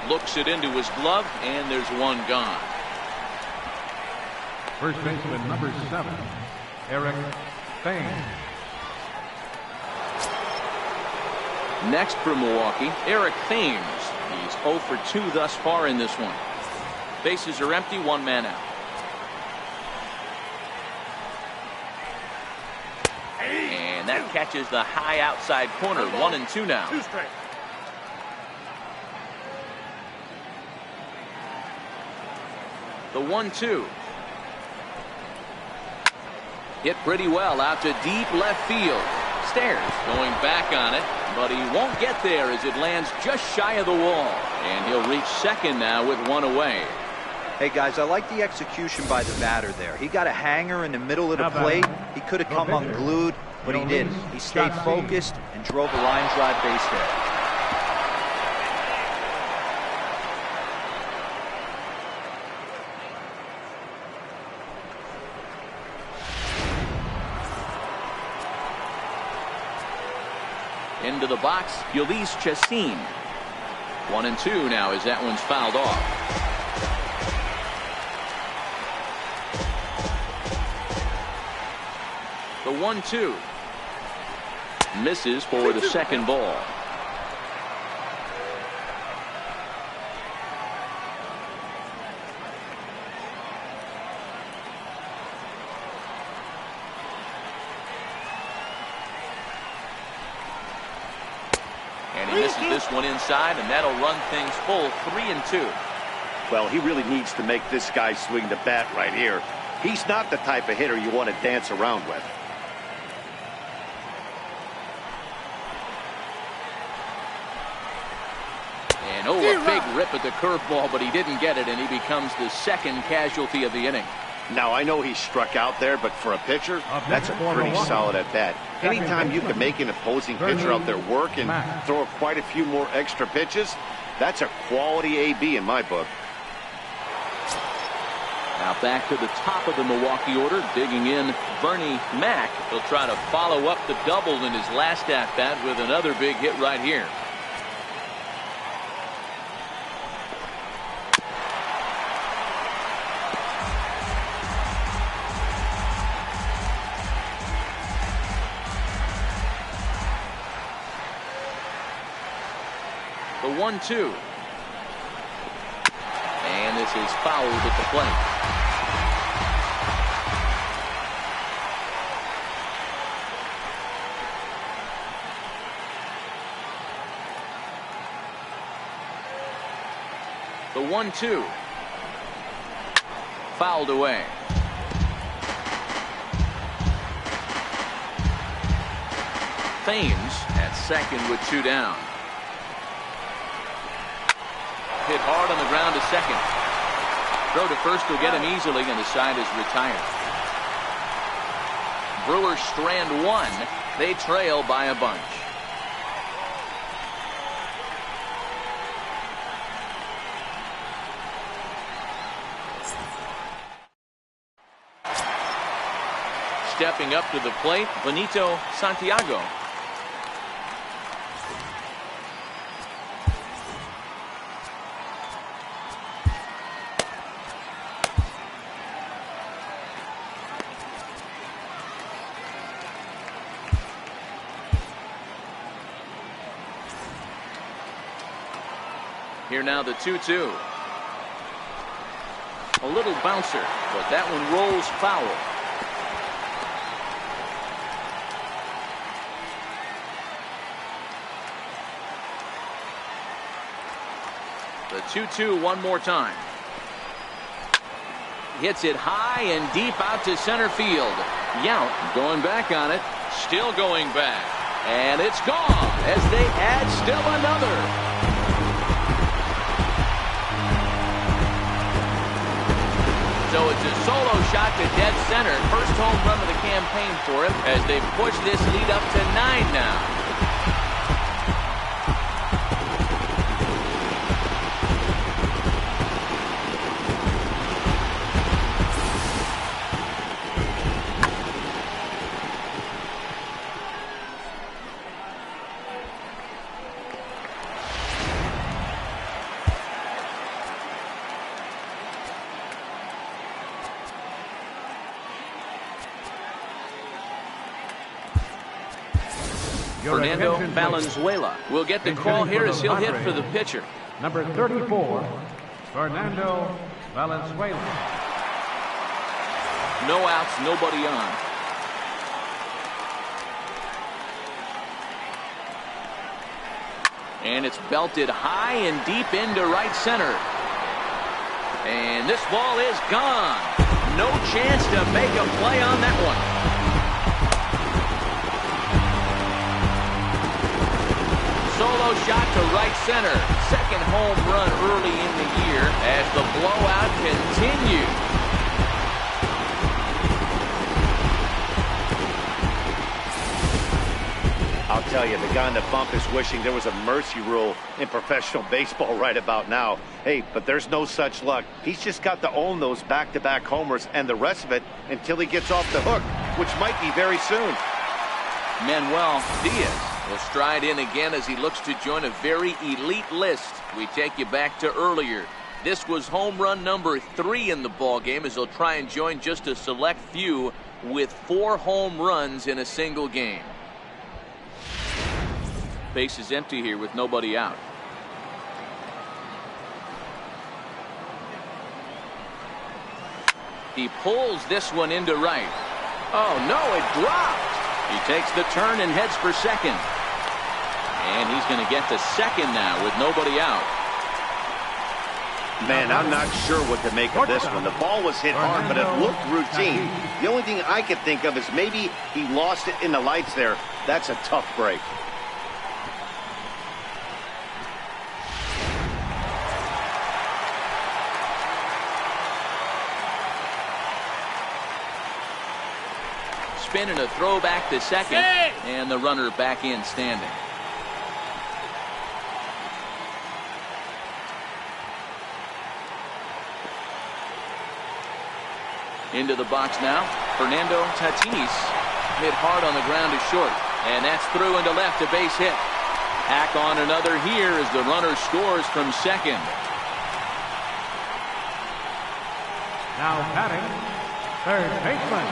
Looks it into his glove, and there's one gone. First baseman number 7, Eric Thames. Next for Milwaukee, Eric Thames. He's 0 for 2 thus far in this one. Bases are empty, one man out. And that catches the high outside corner. 1-2 now. 2 straight. The 1-2. Hit pretty well out to deep left field. Stairs going back on it, but he won't get there as it lands just shy of the wall. And he'll reach second now with one away. Hey guys, I like the execution by the batter there. He got a hanger in the middle of the plate. He could have come unglued, but he didn't. He stayed focused and drove a line drive base hit. Into the box, Ulysses Chassin. 1-2 now as that one's fouled off. The 1-2 misses for the second ball. And he misses this one inside, and that'll run things full 3-2. Well, he really needs to make this guy swing the bat right here. He's not the type of hitter you want to dance around with. And oh, a big rip at the curveball, but he didn't get it, and he becomes the second casualty of the inning. Now, I know he struck out there, but for a pitcher, that's a pretty solid at bat. Anytime you can make an opposing pitcher out there work and throw quite a few more extra pitches, that's a quality AB in my book. Now back to the top of the Milwaukee order, digging in Bernie Mac. He'll try to follow up the double in his last at-bat with another big hit right here. The 1-2. And this is fouled at the plate. The 1-2. Fouled away. Thames at second with 2 down. Hit hard on the ground to second. Throw to first will get him easily, and the side is retired. Brewers strand 1. They trail by a bunch. Stepping up to the plate, Benito Santiago. Here now the 2-2. A little bouncer, but that one rolls foul. The 2-2 one more time. Hits it high and deep out to center field. Yount going back on it. Still going back. And it's gone as they add still another. So it's a solo shot to dead center. First home run of the campaign for him as they push this lead up to 9 now. Fernando Valenzuela will get the call here as he'll hit for the pitcher. Number 34, Fernando Valenzuela. No outs, nobody on. And it's belted high and deep into right center. And this ball is gone. No chance to make a play on that one. Solo shot to right center. Second home run early in the year as the blowout continues. I'll tell you, the guy on the bump is wishing there was a mercy rule in professional baseball right about now. Hey, but there's no such luck. He's just got to own those back-to-back homers and the rest of it until he gets off the hook, which might be very soon. Manuel Diaz will stride in again as he looks to join a very elite list. We take you back to earlier. This was home run number 3 in the ballgame as he'll try and join just a select few with 4 home runs in a single game. Base is empty here with nobody out. He pulls this one into right. Oh no, it dropped. He takes the turn and heads for second. And he's going to get to second now with nobody out. Man, I'm not sure what to make of this one. The ball was hit hard, but it looked routine. The only thing I could think of is maybe he lost it in the lights there. That's a tough break. Spin and a throw back to second, and the runner back in standing. Into the box now, Fernando Tatis hit hard on the ground to short, and that's through into left, a base hit. Hack on another here as the runner scores from second. Now batting, third baseman,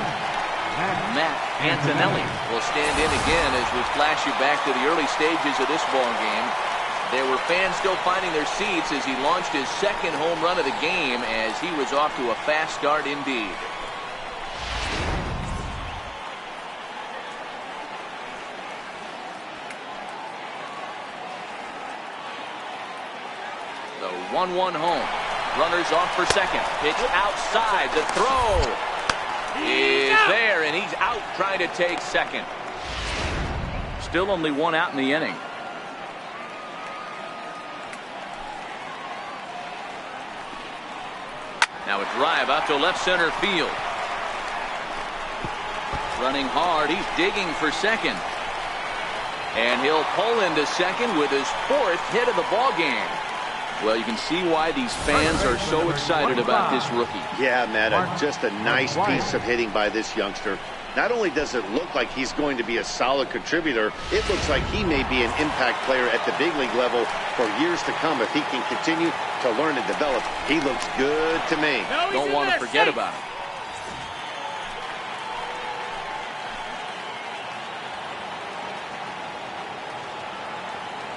Matt Antonelli will stand in again as we flash you back to the early stages of this ball game. There were fans still finding their seats as he launched his second home run of the game as he was off to a fast start indeed. The 1-1 home. Runners off for second. Pitch outside. The throw is there, and he's out trying to take second. Still only 1 out in the inning. Now a drive out to left center field. Running hard, he's digging for second. And he'll pull into second with his 4th hit of the ball game. Well, you can see why these fans are so excited about this rookie. Yeah, Matt, just a nice piece of hitting by this youngster. Not only does it look like he's going to be a solid contributor, it looks like he may be an impact player at the big league level for years to come if he can continue to learn and develop. He looks good to me. Don't want to forget about him.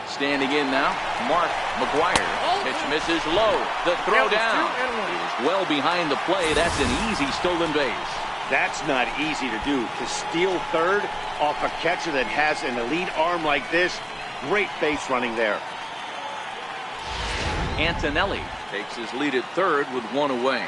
Standing in now, Mark McGuire. Pitch misses low. The throw down. He was well behind the play. That's an easy stolen base. That's not easy to do. To steal third off a catcher that has an elite arm like this, great base running there. Antonelli takes his lead at third with 1 away.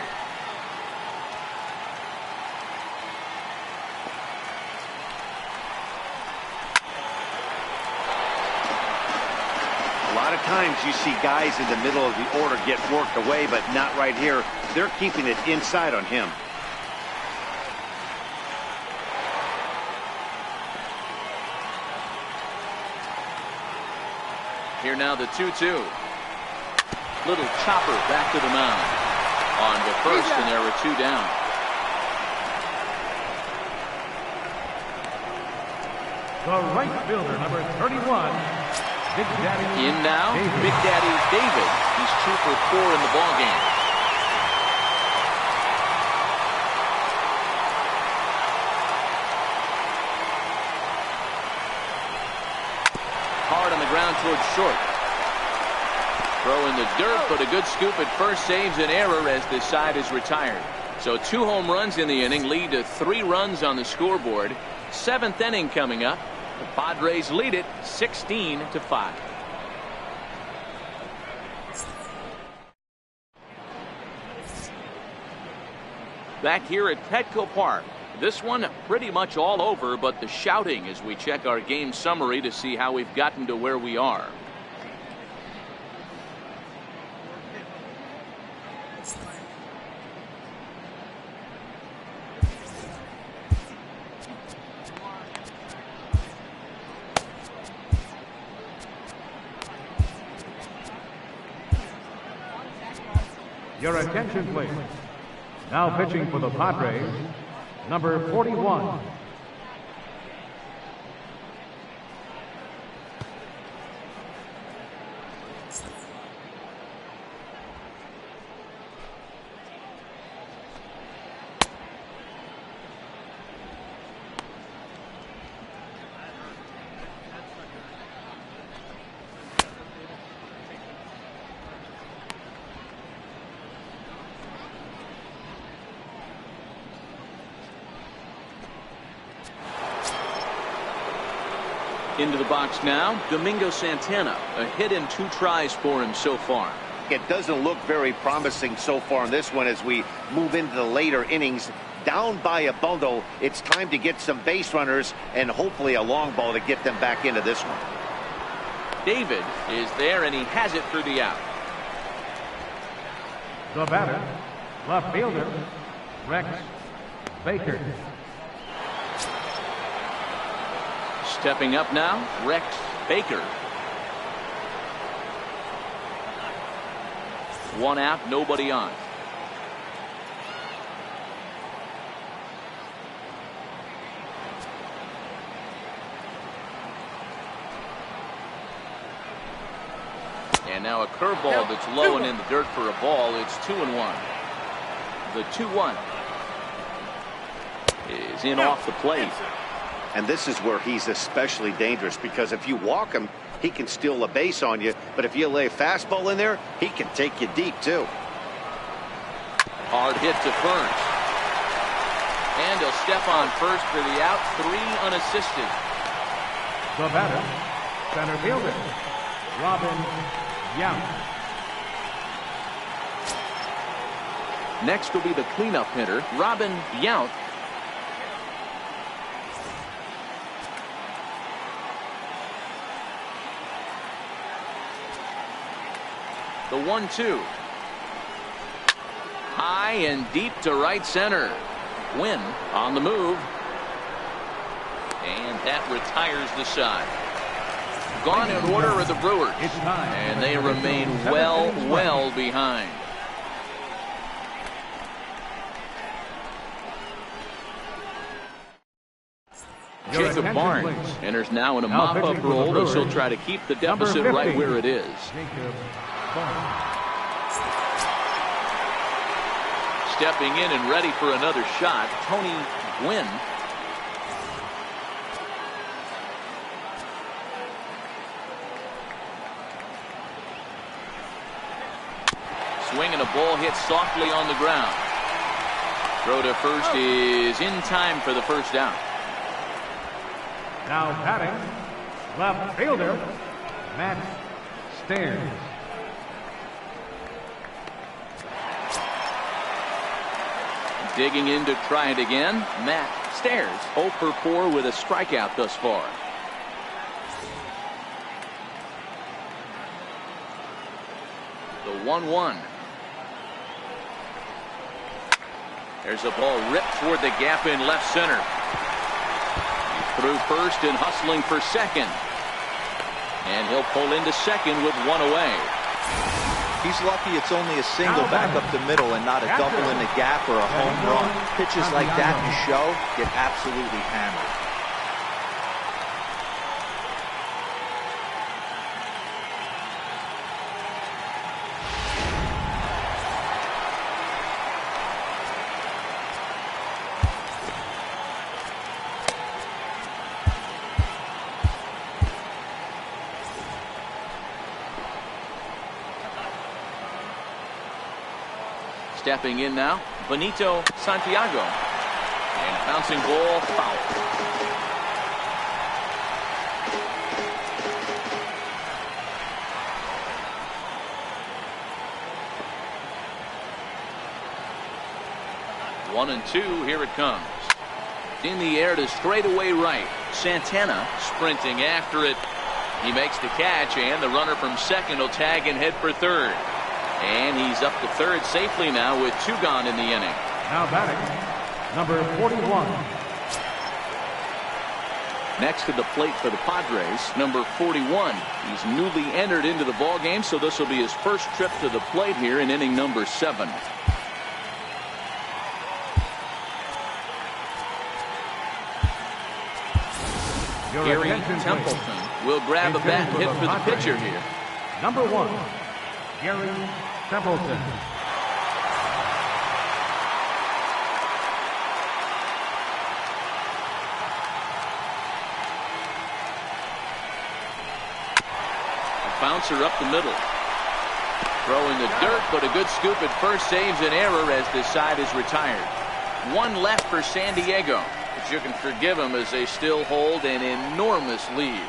lot of times you see guys in the middle of the order get worked away, but not right here. They're keeping it inside on him. Here now the 2-2. Little chopper back to the mound. On to first, and there were 2 down. The right fielder, number 31, Big Daddy. In now, David. Big Daddy David. He's 2 for 4 in the ballgame. Hard on the ground towards short. Throw in the dirt, but a good scoop at first saves an error as this side is retired. So 2 home runs in the inning lead to 3 runs on the scoreboard. 7th inning coming up. The Padres lead it 16-5. Back here at Petco Park. This one pretty much all over, but the shouting as we check our game summary to see how we've gotten to where we are. Your attention, please. Now pitching for the Padres, number 41. Into the box now, Domingo Santana. A hit in 2 tries for him so far. It doesn't look very promising so far in this one as we move into the later innings. Down by a bundle, it's time to get some base runners and hopefully a long ball to get them back into this one. David is there, and he has it for the out. The batter, left fielder, Rex Baker. Stepping up now, Rex Baker. 1 out, nobody on. And now a curveball that's low and in the dirt for a ball. It's 2-1. The 2-1 is in off the plate. And this is where he's especially dangerous, because if you walk him, he can steal a base on you. But if you lay a fastball in there, he can take you deep, too. Hard hit to first. And he'll step on first for the out. 3 unassisted. The batter, center fielder, Robin Yount. Next will be the cleanup hitter, Robin Yount. The 1-2. High and deep to right center. Wynn on the move. And that retires the side. Gone in order are the Brewers. And they remain well behind. Jacob Barnes enters now in a mop-up role as he'll try to keep the deficit right where it is. Stepping in and ready for another shot, Tony Gwynn. Swinging a ball hit softly on the ground. Throw to first is in time for the first down. Now batting, left fielder, Matt Stairs. Digging in to try it again, Matt Stairs. 0 for 4 with a strikeout thus far. The 1-1. There's a ball ripped toward the gap in left center. Through first and hustling for second. And he'll pull into second with one away. He's lucky it's only a single back up the middle and not a double in the gap or a home run. Pitches like that in the show get absolutely hammered. Stepping in now, Benito Santiago. And bouncing ball foul. One and two, here it comes. In the air to straightaway right. Santana sprinting after it. He makes the catch, and the runner from second will tag and head for third. And he's up to third safely now with two gone in the inning. Now batting, number 41. Next to the plate for the Padres, number 41. He's newly entered into the ball game, so this will be his first trip to the plate here in inning number 7. Gary Templeton will grab a bat and hit for the pitcher here. Number 1, Gary Templeton. A bouncer up the middle. Throw in the dirt, but a good scoop at first saves an error as this side is retired. One left for San Diego, but you can forgive them as they still hold an enormous lead.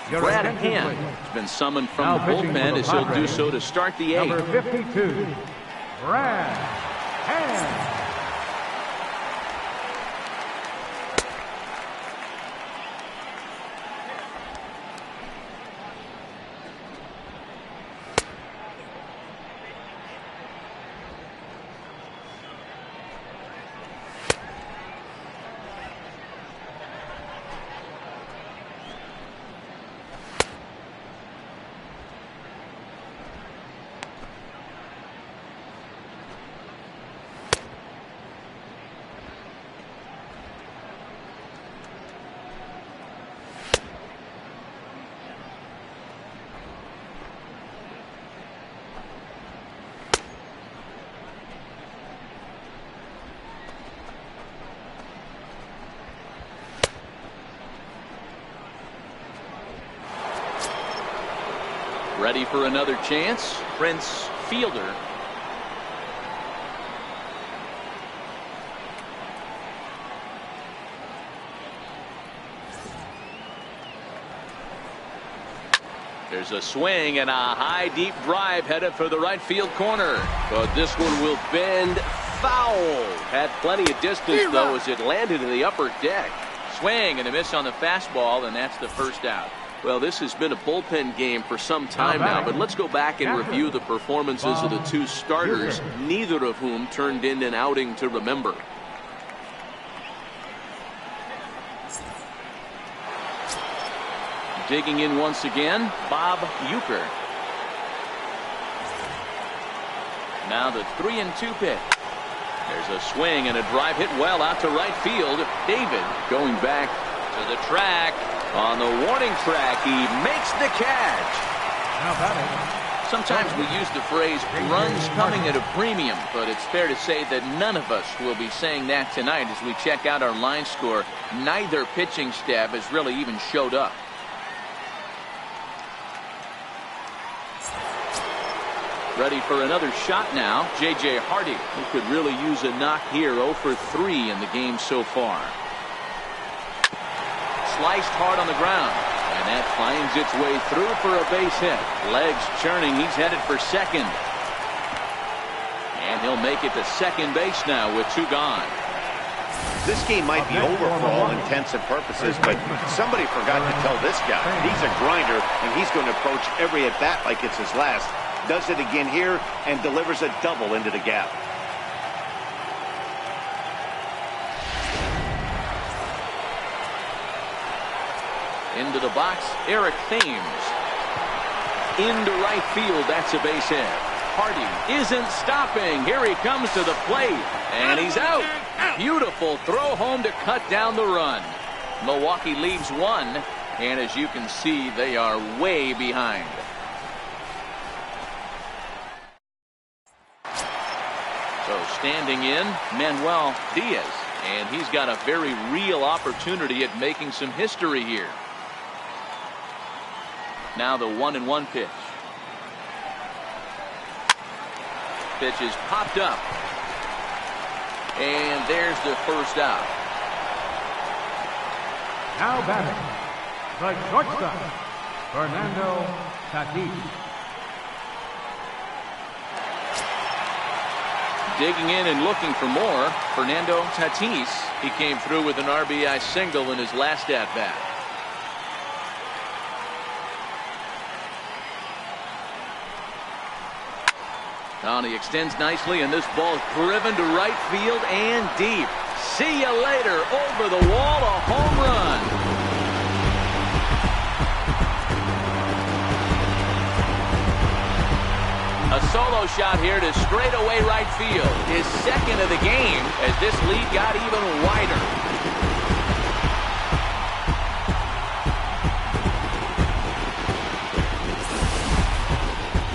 Brad Hand has been summoned from the bullpen as he'll do so to start the 8th. Number 52, Brad Hand. Ready for another chance, Prince Fielder. There's a swing and a high deep drive headed for the right field corner, but this one will bend foul. Had plenty of distance though as it landed in the upper deck. Swing and a miss on the fastball, and that's the first out. Well, this has been a bullpen game for some time now, but let's go back and review the performances of the two starters, neither of whom turned in an outing to remember. Digging in once again, Bob Uecker. Now the 3-2 pitch. There's a swing and a drive hit well out to right field. David going back to the track. On the warning track, he makes the catch. Now batting. Sometimes we use the phrase runs coming at a premium, but it's fair to say that none of us will be saying that tonight as we check out our line score. Neither pitching staff has really even showed up. Ready for another shot now, J.J. Hardy, who could really use a knock here. 0 for 3 in the game so far. Sliced hard on the ground, and that finds its way through for a base hit. Legs churning, he's headed for second. And he'll make it to second base now with 2 gone. This game might be over for all intents and purposes, but somebody forgot to tell this guy. He's a grinder, and he's going to approach every at-bat like it's his last. Does it again here and delivers a double into the gap. Into the box, Eric Thames. Into right field, that's a base hit. Hardy isn't stopping. Here he comes to the plate, and he's out. Beautiful throw home to cut down the run. Milwaukee leaves one, and as you can see, they are way behind. So standing in, Manuel Diaz, and he's got a very real opportunity at making some history here. Now the 1-1 pitch. Pitch is popped up. And there's the first out. Now batting, the shortstop, Fernando Tatis. Digging in and looking for more, Fernando Tatis. He came through with an RBI single in his last at-bat. He extends nicely, and this ball is driven to right field and deep. See you later. Over the wall, a home run. A solo shot here to straightaway right field. His second of the game as this lead got even wider.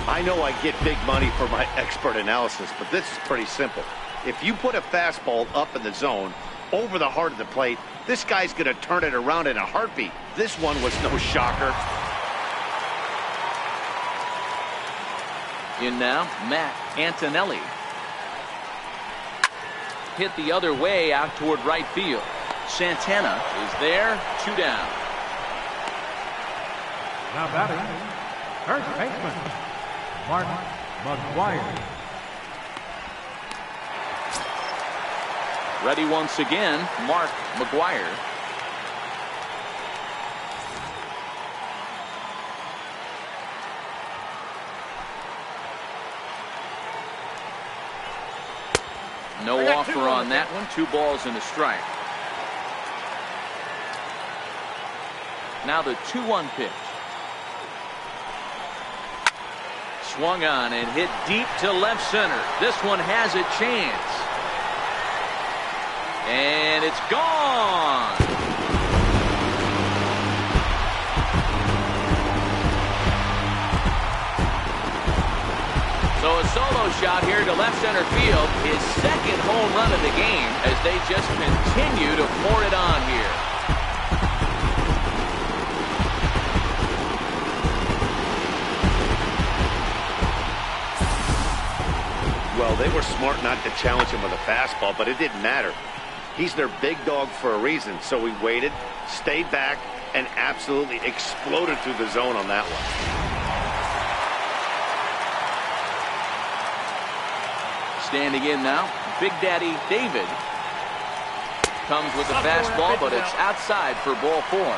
I know I get big money for my expert analysis, but this is pretty simple. If you put a fastball up in the zone, over the heart of the plate, this guy's going to turn it around in a heartbeat. This one was no shocker. In now, Matt Antonelli. Hit the other way out toward right field. Santana is there, 2 down. Now batting, first baseman, Mark McGwire. Ready once again, Mark McGwire. No offer on that one. 2 balls and a strike. Now the 2-1 pitch. Swung on and hit deep to left center. This one has a chance. And it's gone. So a solo shot here to left center field. His second home run of the game as they just continue to pour it on here. Well, they were smart not to challenge him with a fastball, but it didn't matter. He's their big dog for a reason, so he waited, stayed back, and absolutely exploded through the zone on that one. Standing in now, Big Daddy David. Comes with the fastball, but it's outside for ball 4.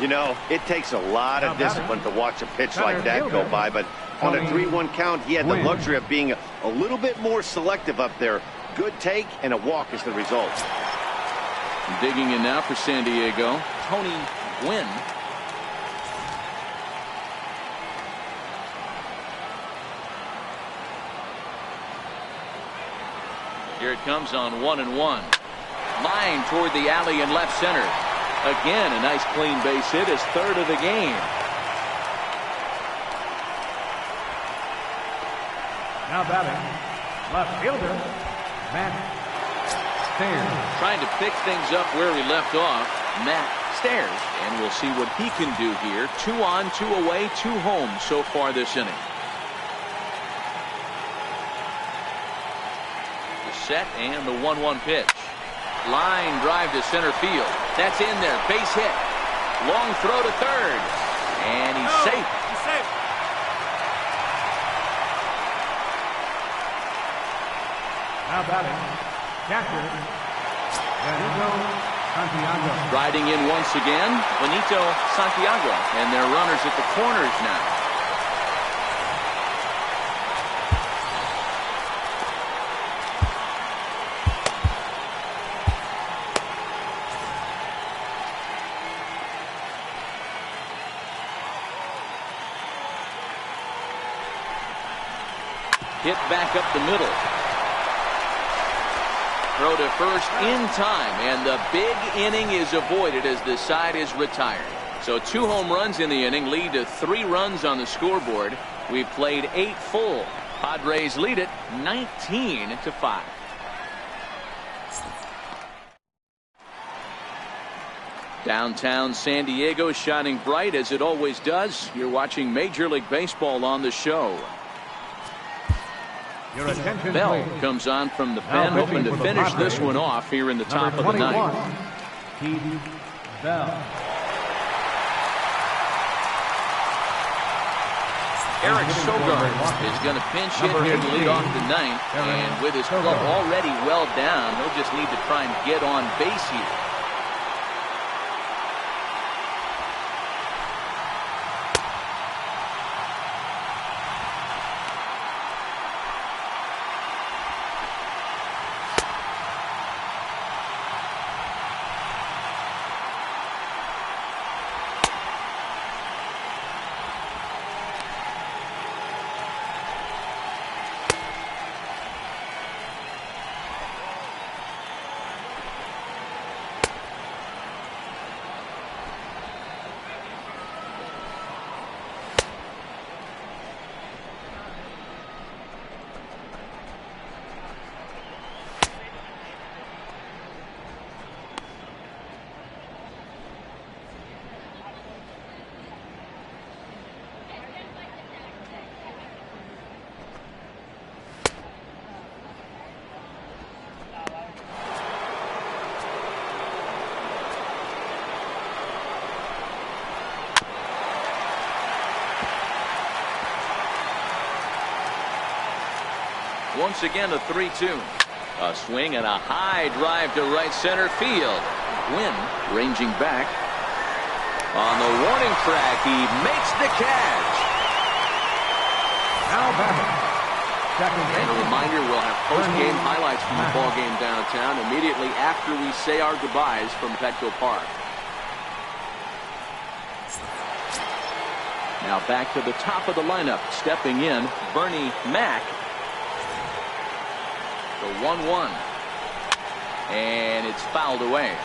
You know, it takes a lot of discipline to watch a pitch like that go by, but on a 3-1 count, he had the luxury of being a little bit more selective up there. Good take, and a walk is the result. Digging in now for San Diego, Tony Gwynn. Here it comes on 1-1. Line toward the alley in left center. Again, a nice clean base hit, his 3rd of the game. Now batting, left fielder, Matt Stairs. Trying to pick things up where he left off, Matt Stairs. And we'll see what he can do here. 2 on, 2 away, 2 home so far this inning. The set and the 1-1 pitch. Line drive to center field. That's in there. Base hit. Long throw to third. And he's safe. He's safe. Now batting, Catcher, Benito Santiago. Riding in once again, Benito Santiago. And their runners at the corners now. Hit back up the middle. Throw to first in time, and the big inning is avoided as the side is retired. So 2 home runs in the inning lead to 3 runs on the scoreboard. We've played 8 full. Padres lead it 19-5. Downtown San Diego shining bright as it always does. You're watching Major League Baseball on the show. Your attention, Bell please. comes on from the Now pen, hoping to pitching for the finish Padres, this one off here in the top number of the 21, ninth. Keith Bell. Eric Sogard is going to pinch hit Number here to lead 18, off the ninth, and with his club already well down, he'll just need to try and get on base here. Once again, a 3-2. A swing and a high drive to right center field. Gwynn ranging back. On the warning track, he makes the catch. Now batting. Second And a base. reminder, we'll have post-game highlights from the ball game downtown immediately after we say our goodbyes from Petco Park. Now back to the top of the lineup. Stepping in, Bernie Mac. The 1-1. And it's fouled away.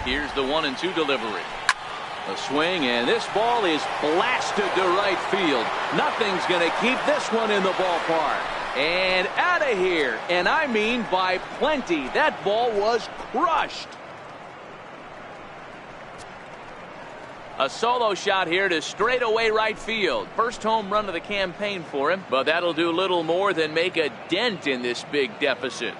Here's the 1-2 delivery. A swing, and this ball is blasted to right field. Nothing's going to keep this one in the ballpark. And out of here. And I mean by plenty. That ball was crushed. A solo shot here to straightaway right field. First home run of the campaign for him, but that'll do little more than make a dent in this big deficit.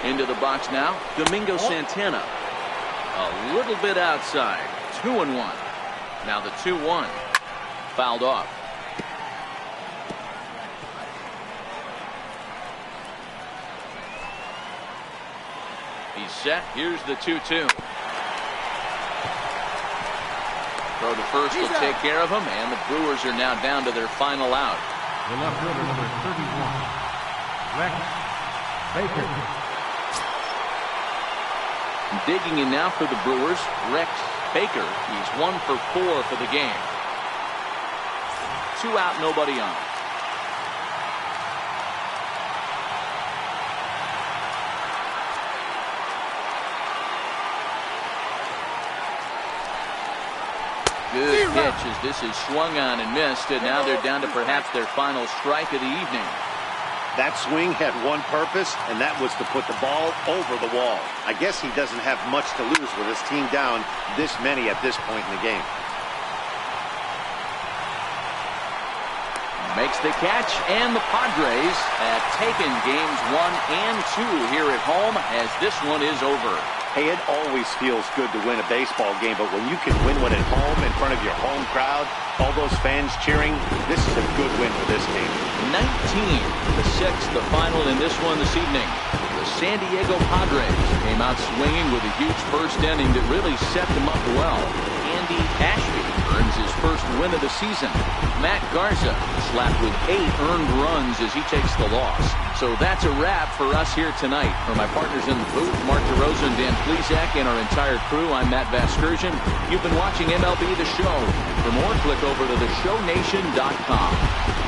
Into the box now, Domingo Santana. A little bit outside. 2-1. Now the 2-1. Fouled off. He's set. Here's the 2-2. Throw to first will take care of him, and the Brewers are now down to their final out. The left fielder, number 31, Rex Baker. Digging in now for the Brewers, Rex Baker. He's 1 for 4 for the game. 2 out, nobody on. Good pitch as this is swung on and missed, and now they're down to perhaps their final strike of the evening. That swing had one purpose, and that was to put the ball over the wall. I guess he doesn't have much to lose with his team down this many at this point in the game. Makes the catch, and the Padres have taken games 1 and 2 here at home as this one is over. Hey, it always feels good to win a baseball game, but when you can win one at home in front of your home crowd, all those fans cheering, this is a good win for this team. 19-6, the final in this one this evening. The San Diego Padres came out swinging with a huge first inning that really set them up well. Andy Ashby earns his first win of the season. Matt Garza slapped with 8 earned runs as he takes the loss. So that's a wrap for us here tonight. For my partners in the booth, Mark DeRosa and Dan Plesac, and our entire crew, I'm Matt Vasgersian. You've been watching MLB The Show. For more, click over to theshownation.com.